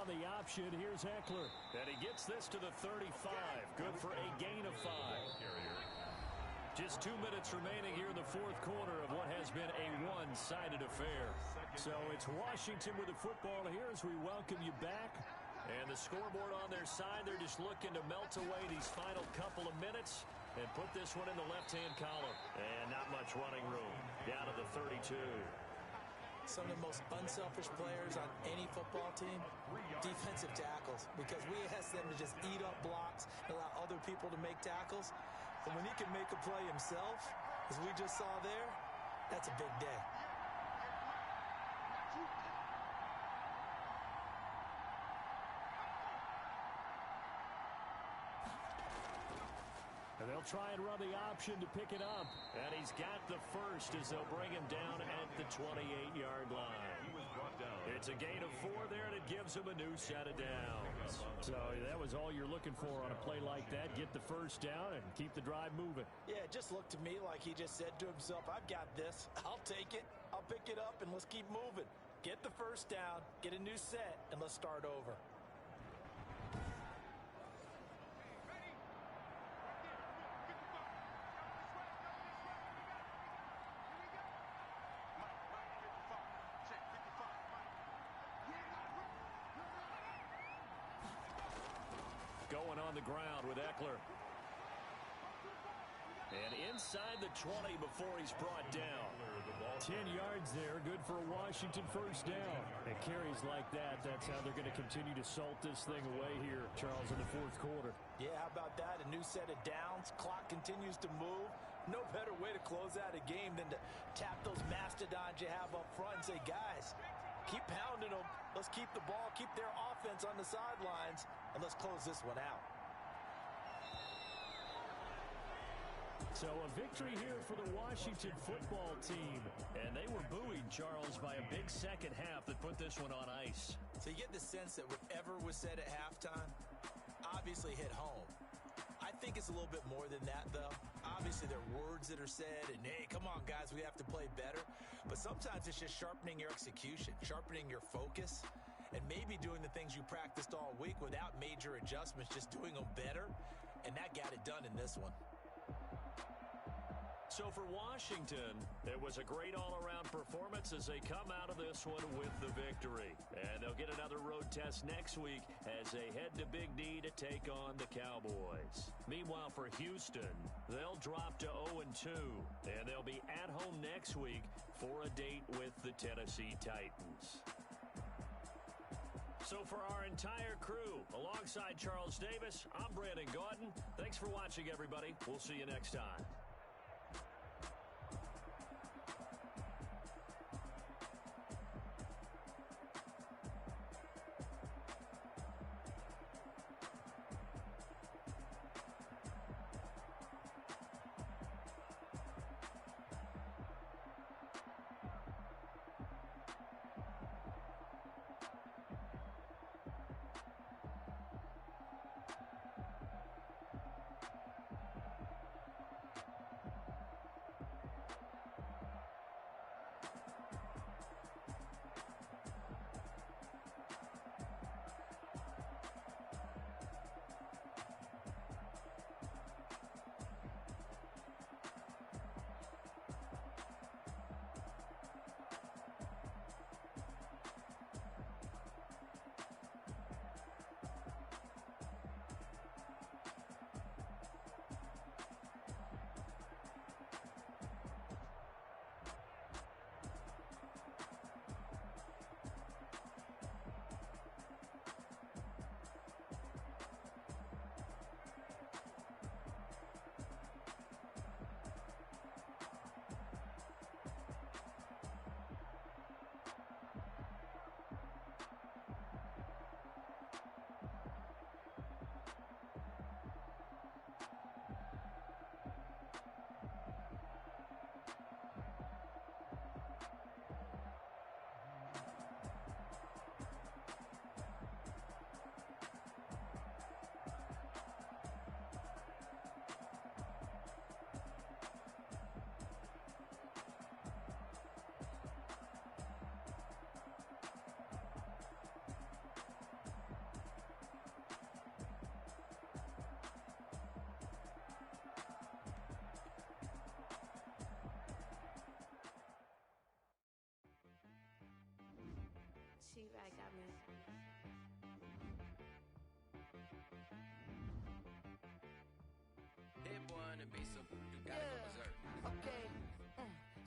On the option, here's Eckler. And he gets this to the 35. Good for a gain of 5. Just 2 minutes remaining here in the 4th quarter of what has been a one-sided affair. So it's Washington with the football here as we welcome you back. And the scoreboard on their side, they're just looking to melt away these final couple of minutes and put this one in the left-hand column. And not much running room. Down to the 32. Some of the most unselfish players on any football team, defensive tackles, because we ask them to just eat up blocks and allow other people to make tackles. And when he can make a play himself, as we just saw there, that's a big day. And they'll try and run the option to pick it up. And he's got the 1st as they'll bring him down at the 28-yard line. It's a gain of 4 there, and it gives him a new set of downs. So that was all you're looking for on a play like that. Get the 1st down and keep the drive moving. Yeah, it just looked to me like he just said to himself, I've got this. I'll take it. I'll pick it up, and let's keep moving. Get the 1st down, get a new set, and let's start over. Going on the ground with Eckler. And inside the 20 before he's brought down. 10 yards there, good for a Washington 1st down. And carries like that, that's how they're going to continue to salt this thing away here, Charles, in the 4th quarter. Yeah, how about that? A new set of downs. Clock continues to move. No better way to close out a game than to tap those mastodons you have up front and say, guys, keep pounding them. Let's keep the ball, keep their offense on the sidelines, and let's close this one out. So a victory here for the Washington football team. And they were buoyed, Charles, by a big second half that put this one on ice. So you get the sense that whatever was said at halftime obviously hit home. I think it's a little bit more than that, though. Obviously, there are words that are said, and, hey, come on, guys, we have to play better. But sometimes it's just sharpening your execution, sharpening your focus, and maybe doing the things you practiced all week without major adjustments, just doing them better. And that got it done in this one. So for Washington, it was a great all-around performance as they come out of this one with the victory. And they'll get another road test next week as they head to Big D to take on the Cowboys. Meanwhile, for Houston, they'll drop to 0-2, and they'll be at home next week for a date with the Tennessee Titans. So for our entire crew, alongside Charles Davis, I'm Brandon Gaudin. Thanks for watching, everybody. We'll see you next time. She-Rag got me. Hit boy on the beat, so you gotta go berserk. Okay.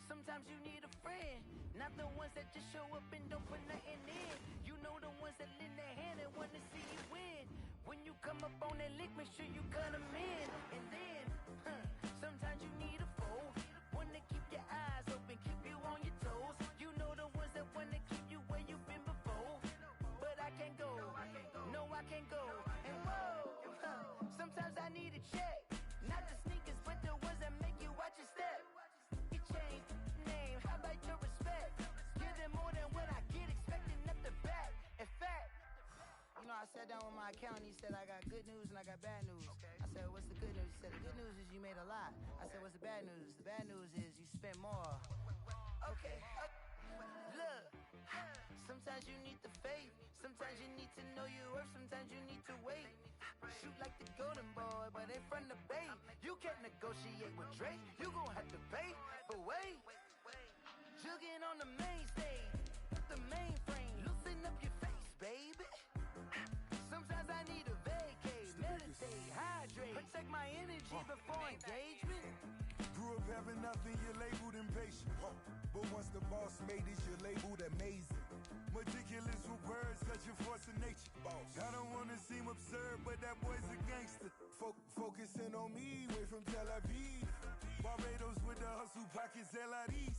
Sometimes you need a friend, not the ones that just show up and don't put nothing in. You know the ones that lend their hand and want to see you win. When you come up on that lick, make sure you cut them in. And then, sometimes you need a foe, one to keep your eyes open, keep you on your toes. You know the ones that want to keep you where you've been before. But I can't go, no I can't go. And whoa, sometimes I need a check. Not the sneakers, but the ones that make you watch your step. You change name, how about your respect? Give them more than what I get, expecting nothing back. In fact, you know, I sat down with my accountant, he said I got good news and I got bad news. I said, what's the good news? He said, the good news is you made a lot. I said, what's the bad news? The bad news is you spent more. Okay. Look, sometimes you need the faith, sometimes you need to know your worth, sometimes you need to wait. Shoot like the golden boy, but in front of Bay. You can't negotiate with Drake, you gon' have to pay. But wait, jugging on the main stage, the mainframe, loosen up your face, baby. Sometimes I need a vacate, meditate, hydrate, protect my energy before engagement. Grew up having nothing, you're labeled impatient. But once the boss made it, you're labeled amazing. Meticulous with words, such a force of nature. I don't wanna seem absurd, but that boy's a gangster. Focusing on me, way from Tel Aviv. Barbados with the hustle pockets, LIDs.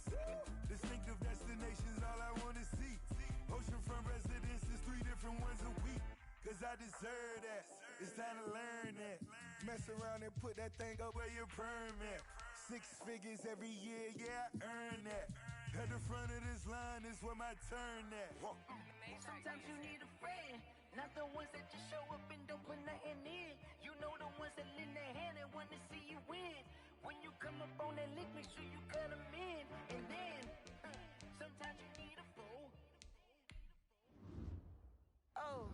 Distinctive destinations, all I wanna see. Oceanfront residences, 3 different ones a week. Cause I deserve that, it's time to learn that. Mess around and put that thing up where your perm at. 6 figures every year, yeah, I earn that. At the front of this line is where my turn at. Sometimes you need a friend, not the ones that just show up and don't put nothing in. You know the ones that lend their hand and want to see you win. When you come up on that lick, make sure you cut them in. And then, sometimes you need a fool. Oh,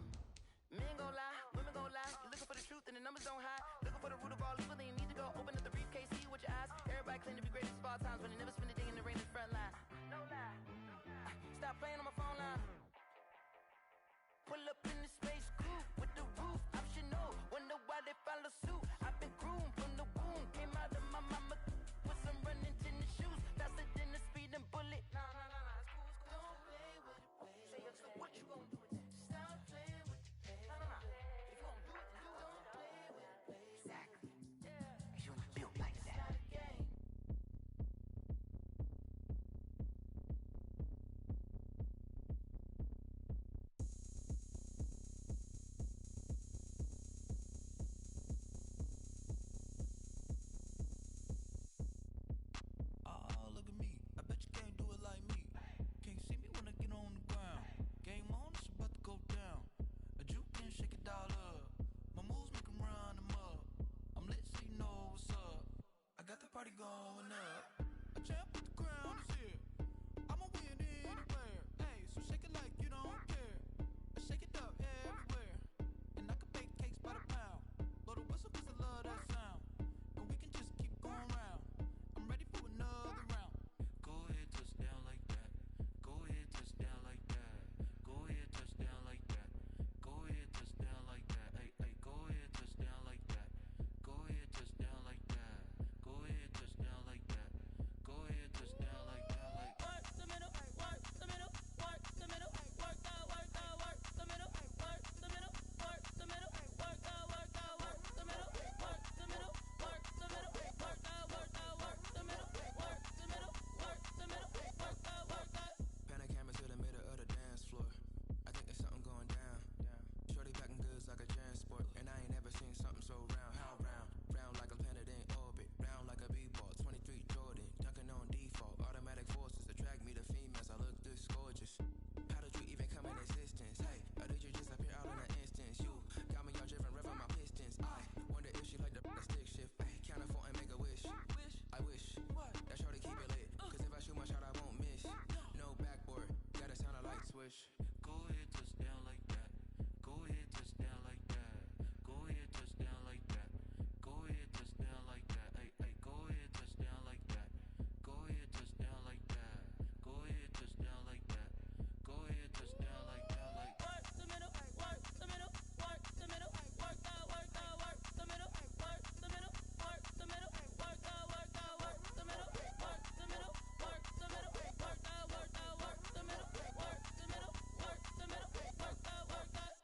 men gon' lie, women gon' lie. You're looking for the truth and the numbers don't hide. Looking for the root of all evil, then you need to go open up the briefcase, see with your eyes. Everybody claim to be great at small times, but they never spend a day in the rain in the front line. No lie. Stop playing on my phone line. Pull up in the space coupe with the roof optional. Wonder why they follow suit. I've been groomed from the womb. Came out of my mama with some running tennis shoes. Faster than the speeding bullet. Nah, it's cool, it's cool. Don't play with it, baby. Say, so what you gonna do with that? Stop playing with it, baby. Nah. If you gonna do it, then you don't play with it, baby. Exactly. Yeah. You ain't built like that. It's not a game. Look at me, I bet you can't do it like me. Can't see me when I get on the ground. Game on, it's about to go down. A juke and shake it all up. My moves make them run them up. I'm lit so you know what's up. I got the party going up. A champ with the crown is here. I'ma win anywhere. Hey, so shake it like you don't care. I shake it up everywhere. And I can bake cakes by the pound. Blow the whistle cause I love that sound. And we can just keep going round. I'm ready for another round. Go ahead, touchdown like that. Go ahead, touchdown like that. Go ahead, touchdown like that. Go ahead, touchdown like that. Hey, hey, go ahead, touchdown like that. Go ahead, touchdown like that. Go ahead, touchdown like that. Go ahead, touchdown like that. Like work the middle, work the middle, work the middle, work out, work the middle, work the middle, work the middle, work out, work the middle, work the middle, work the middle, work out, work the middle, work the middle, work the middle, work out, work out. Pan a camera to the middle of the dance floor. I think there's something going down. Shorty packing goods like a transport, and I ain't never seen something so round. How round? Round like a planet in orbit, round like a b-ball. 23 Jordan, dunking on default. Automatic forces attract me to females. I look this gorgeous. How did you even come in existence? Hey, or did you just appear out in an instance? You got me all driven, revving my pistons. I wonder if she like the stick shift. Ay, count a 4 and make a wish. I wish that shorty keep it lit. Cause if I shoot my shot, I won't miss. No backboard, gotta sound a light switch. go ahead, touchdown like that. Go ahead, touchdown like that. Go ahead, touchdown like that. Go ahead, touchdown like that. Hey, hey, go ahead, touchdown like that. Go ahead, touchdown like that. Go ahead, touchdown like that. Go ahead, touchdown like that. Like work the middle, work the middle, work the middle, work out, work the middle, work the middle, work the middle, work out, work the middle, work the middle, work the middle, work out, work the middle, work the middle, work the middle, work out, work out.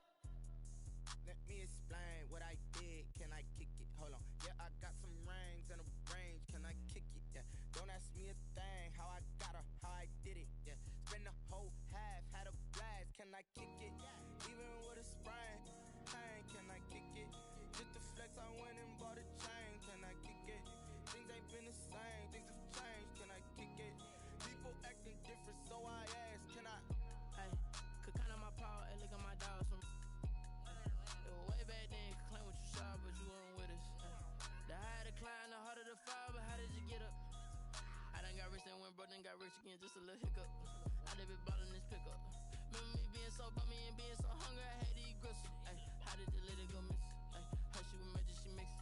Let me explain what I did. Can I kick it? Hold on. Yeah, I got some rings and a range. Can I kick it? Yeah. Don't ask me a thing. How I got her, how I did it. Yeah. Spend the whole half, had a blast. Can I kick it? Even with a sprain, pain. Can I kick it? Just to flex, I went and bought a chain. Can I kick it? Things ain't been the same. Things have changed. Can I kick it? People acting different, so I ask. Can I? Hey, could count on my power and look at my dogs from. It was way back then, could claim what you saw, but you weren't with us. The higher the climb, the harder the fall, but how did you get up? I done got rich and went broke, then got rich again, just a little hiccup. I done been ballin' this pickup. Remember me being so bummy and being so hungry, I had to eat gristle. Ay, how did the lady go miss? Ay, her she was magic, she mixed.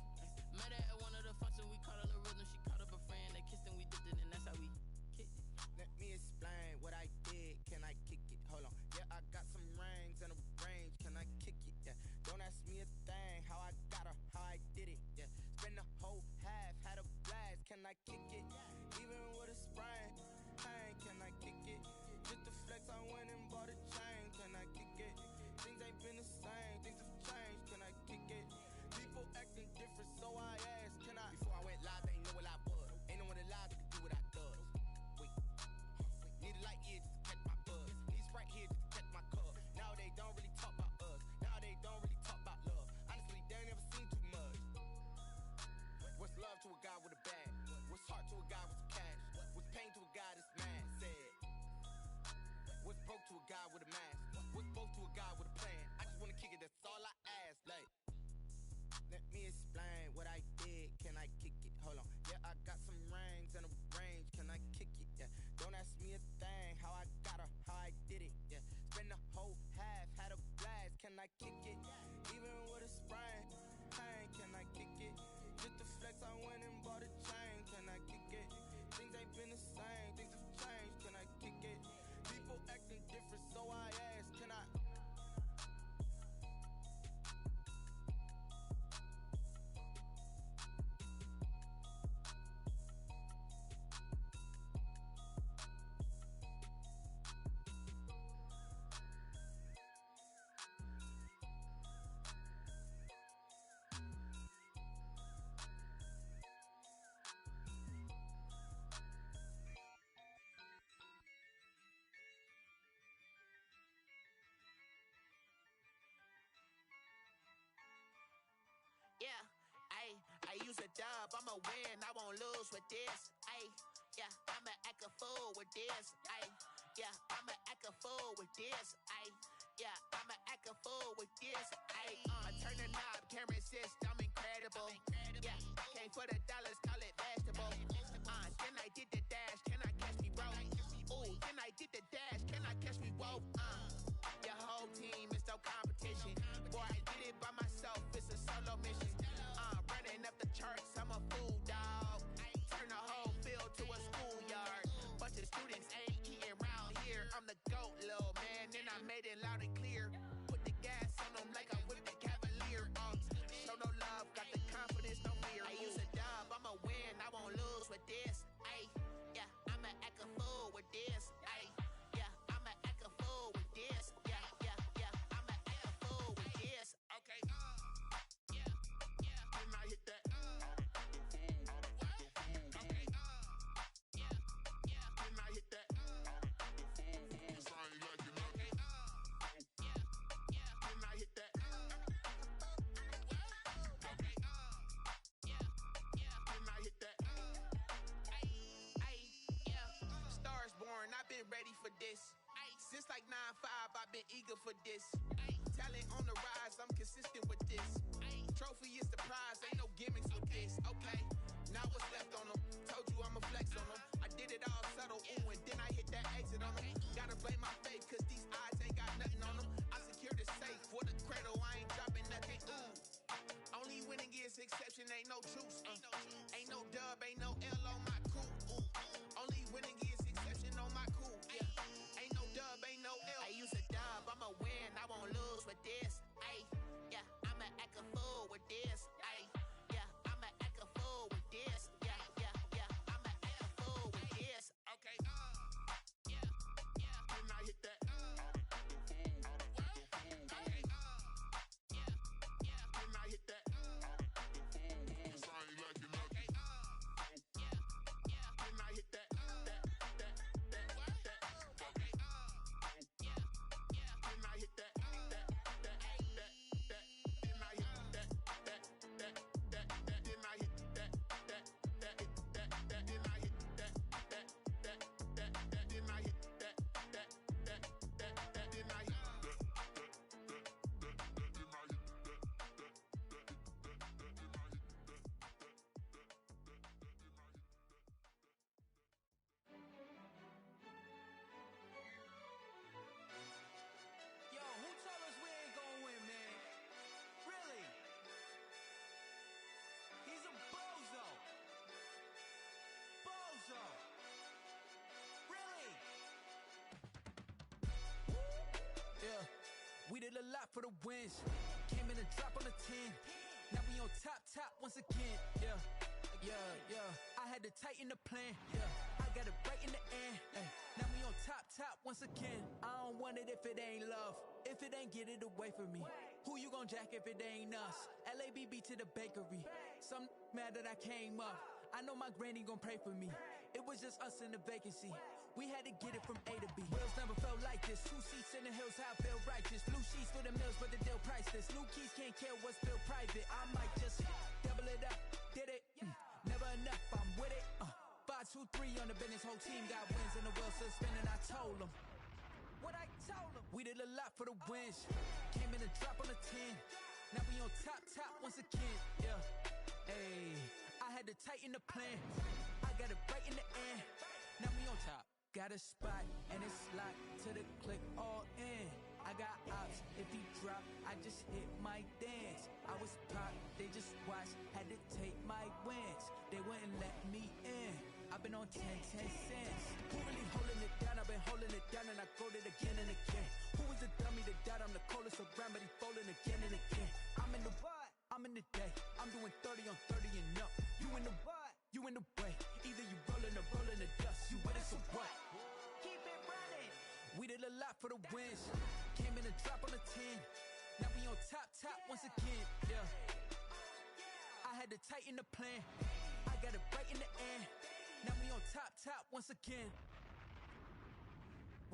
Met her at one of the functions, we caught her the rhythm, she caught up a friend, they kissed and we dipped it, and that's how we kicked it. Let me explain what I did. Can I kick it? Hold on. Yeah, I got some rings and a range. Can I kick it? Yeah. Don't ask me a thing. How I got her, how I did it. Yeah. Spend the whole half, had a blast. Can I kick it? Even with a sprain, pain. Can I kick it? Just to flex, I went and bought a chain. Can I kick it? Things ain't been the same. Things have changed. Can I kick it? People acting different, so I asked. Can I? Before I went live, they ain't know what I was. Ain't no one alive that could do what I does. Wait. Need a light here just to catch my buzz. Need Sprite here just to catch my cup. Now they don't really talk about us. Now they don't really talk about love. Honestly, they ain't never seen too much. What's love to a guy with a bag? What's heart guy with a mask? What's both to a guy with a plan? I just wanna kick it, that's all I ask. Like, let me explain what I did. Can I kick it? Hold on. Yeah, I got some rings and a range. Can I kick it? Yeah. Don't ask me a thing. How I got her, how I did it. Yeah. Spend the whole half, had a blast. Can I kick it? Even with a sprain. Pain, can I kick it? Just to flex, I went and bought a chain. Can I kick it? Things ain't been the same. Things have changed. Can I kick it? People acting different, so I ask. Can I? Yeah, I use a dub, I'ma win, I won't lose with this. Yeah, I'ma act a fool with this. Yeah, I'ma act a fool with this. Yeah, I'ma act a fool with this. I turn the knob, camera assist, I'm incredible. Yeah, came for the dollars, call it vegetable. Then I did the dash, can I catch me, bro? Ooh, then I did the dash, can I catch me, whoa? Your whole team is no competition. Boy, I did it by myself, it's a solo mission. Running up the charts, I'm a fool, dog. Turn the whole field to a schoolyard. Bunch of students ain't eating round here. I'm the GOAT, little man, and I made it loud and clear. Put the gas on them like I whipped the Cavalier. Show no love, got the confidence, no fear. I use a dub, I'ma win, I won't lose with this. Yeah, I'ma act a fool with this. Yeah, I'ma act a fool with this. Yeah, I'ma act a fool with this. Okay, Can I hit that? Okay, Can I hit that? Cause I ain't like it, okay, Can I hit that? Okay, Can I hit that? Stars born, I've been ready for this. Since like 9-5, I've been eager for this. Talent on the rise, I'm consistent with this. Trophy is the prize, ain't no gimmicks with this. Okay, now what's left on them? Told you I'ma flex on them. I did it all subtle, ooh, and then I hit that exit on them. Gotta blame my faith, cause these odds ain't got nothing on them. I secured the safe for the cradle, I ain't dropping nothing, ooh. Only winning is exception, ain't no truce. Ain't no dub, ain't no L on my crew. Only winning is exception on my crew. Yeah, ain't no dub, ain't no L. I use a dub, I'ma win, I won't lose with this. Yeah, I'ma act a fool with this. Yeah, I'ma act a fool with this. Yeah, I'ma act a fool with this. Okay, Can I hit that? Okay, Can I hit that? Cause I ain't like it, okay, Can I hit that? Okay, Can I hit that? Yo, who told us we ain't gonna win, man? Really? He's a bozo. Bozo. Really? Yeah, we did a lot for the wins. Came in a drop on the 10. Now we on top once again. Yeah. I had to tighten the plan. Yeah, I got it right in the end. Now we on top once again. I don't want it if it ain't love. If it ain't, get it away from me. Who you gon' jack if it ain't us? LABB to the bakery. Some mad that I came up. I know my granny gon' pray for me. It was just us in the vacancy. We had to get it from A to B. Wheels never felt like this. 2 seats in the hills, how I feel righteous. Blue sheets for the mills, but the deal priceless. New keys can't care what's still private. I might just double it up. Did it? Never enough, I'm with it. 5, 2, 3 on the business. Whole team got wins and the wheels still spinning. I told them what I We did a lot for the wins. Came in a drop on a 10. Now we on top once again. Yeah. Hey, I had to tighten the plan. I got it right in the end. Now we on top. Got a spot and it's locked to the click all in. I got ops, if he drop, I just hit my dance. I was pop, they just watched, had to take my wins. They wouldn't let me in. I've been on 10 cents. Who really holding it down? I've been holding it down and I go it again and again. Who was the dummy that died? I'm the coldest around, but he folding again and again. I'm in the what? I'm in the day. I'm doing 30 on 30 and up. You in the what? You in the way. Either you rolling or rolling the dust. You with us or what? Keep it running. We did a lot for the wins. Came in a drop on a 10. Now we on top once again. Yeah. I had to tighten the plan. I got it right in the end. Now we on top once again.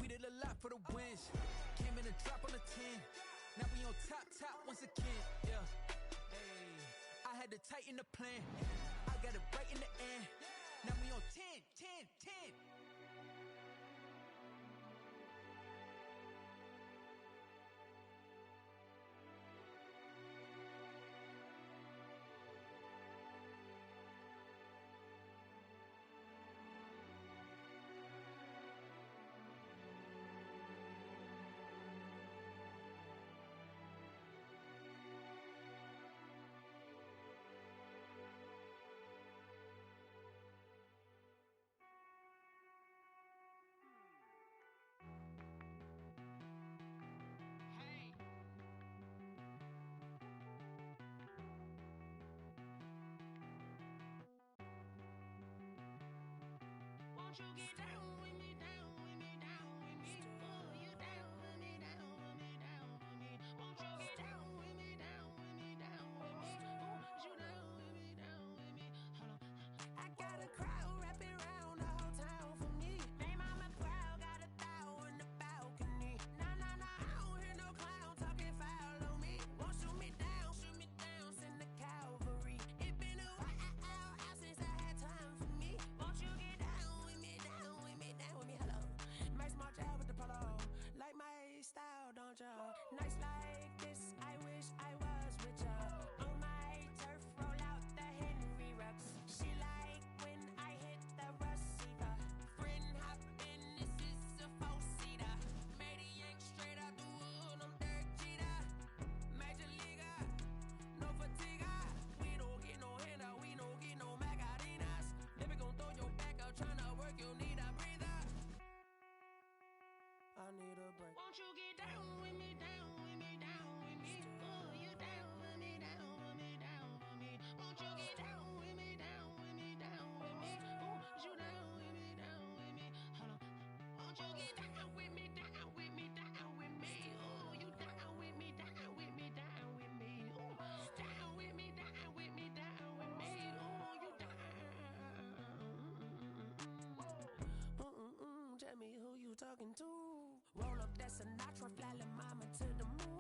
We did a lot for the wins. Came in a drop on a 10. Now we on top once again. Yeah. Hey, I had to tighten the plan. I got it right in the end. Now we on 10. Won't you get down with me, down with me, down with me? Oh, you down with me, down with me, down with me. Won't you get down with me, down with me, down with me? Oh, you down with me, down with me? Hold on. I got a crowd wrapping around the whole town for me. Name on my crowd, got a thou in the balcony. Nah, I don't hear no clown talking foul on me. Won't shoot me down, send the cavalry. It been a while since I had time for me. Won't you get down with me, down with me, down with me? Hello. Max March out with the polo. Like my style, don't ya? Nights like this, I wish I was with ya. On my turf, roll out the Henry Rux. She like when I hit the receiver. Friend hop in, this is a four-seater. Made a yank straight out the wood, I'm Derek Jeter. Major leaguer, no fatigue. We don't get no handout, we don't get no Macarinas. Never gon' throw your back out, tryna work, you need a breather. I need a break. Won't you get down with me, down with me, down with me? Oh, you down with me, down with me, down with me? Won't you get down with me, down with me, down with me? Oh, you down with me, down with me? Hold on. Won't you get down with me, down with me, down with me? Oh, you down with me, down with me, down with me? Oh, down with me, down with me, down with me? Oh, you down. Tell me who you talking to. Roll up that Sinatra, fly la mama to the moon.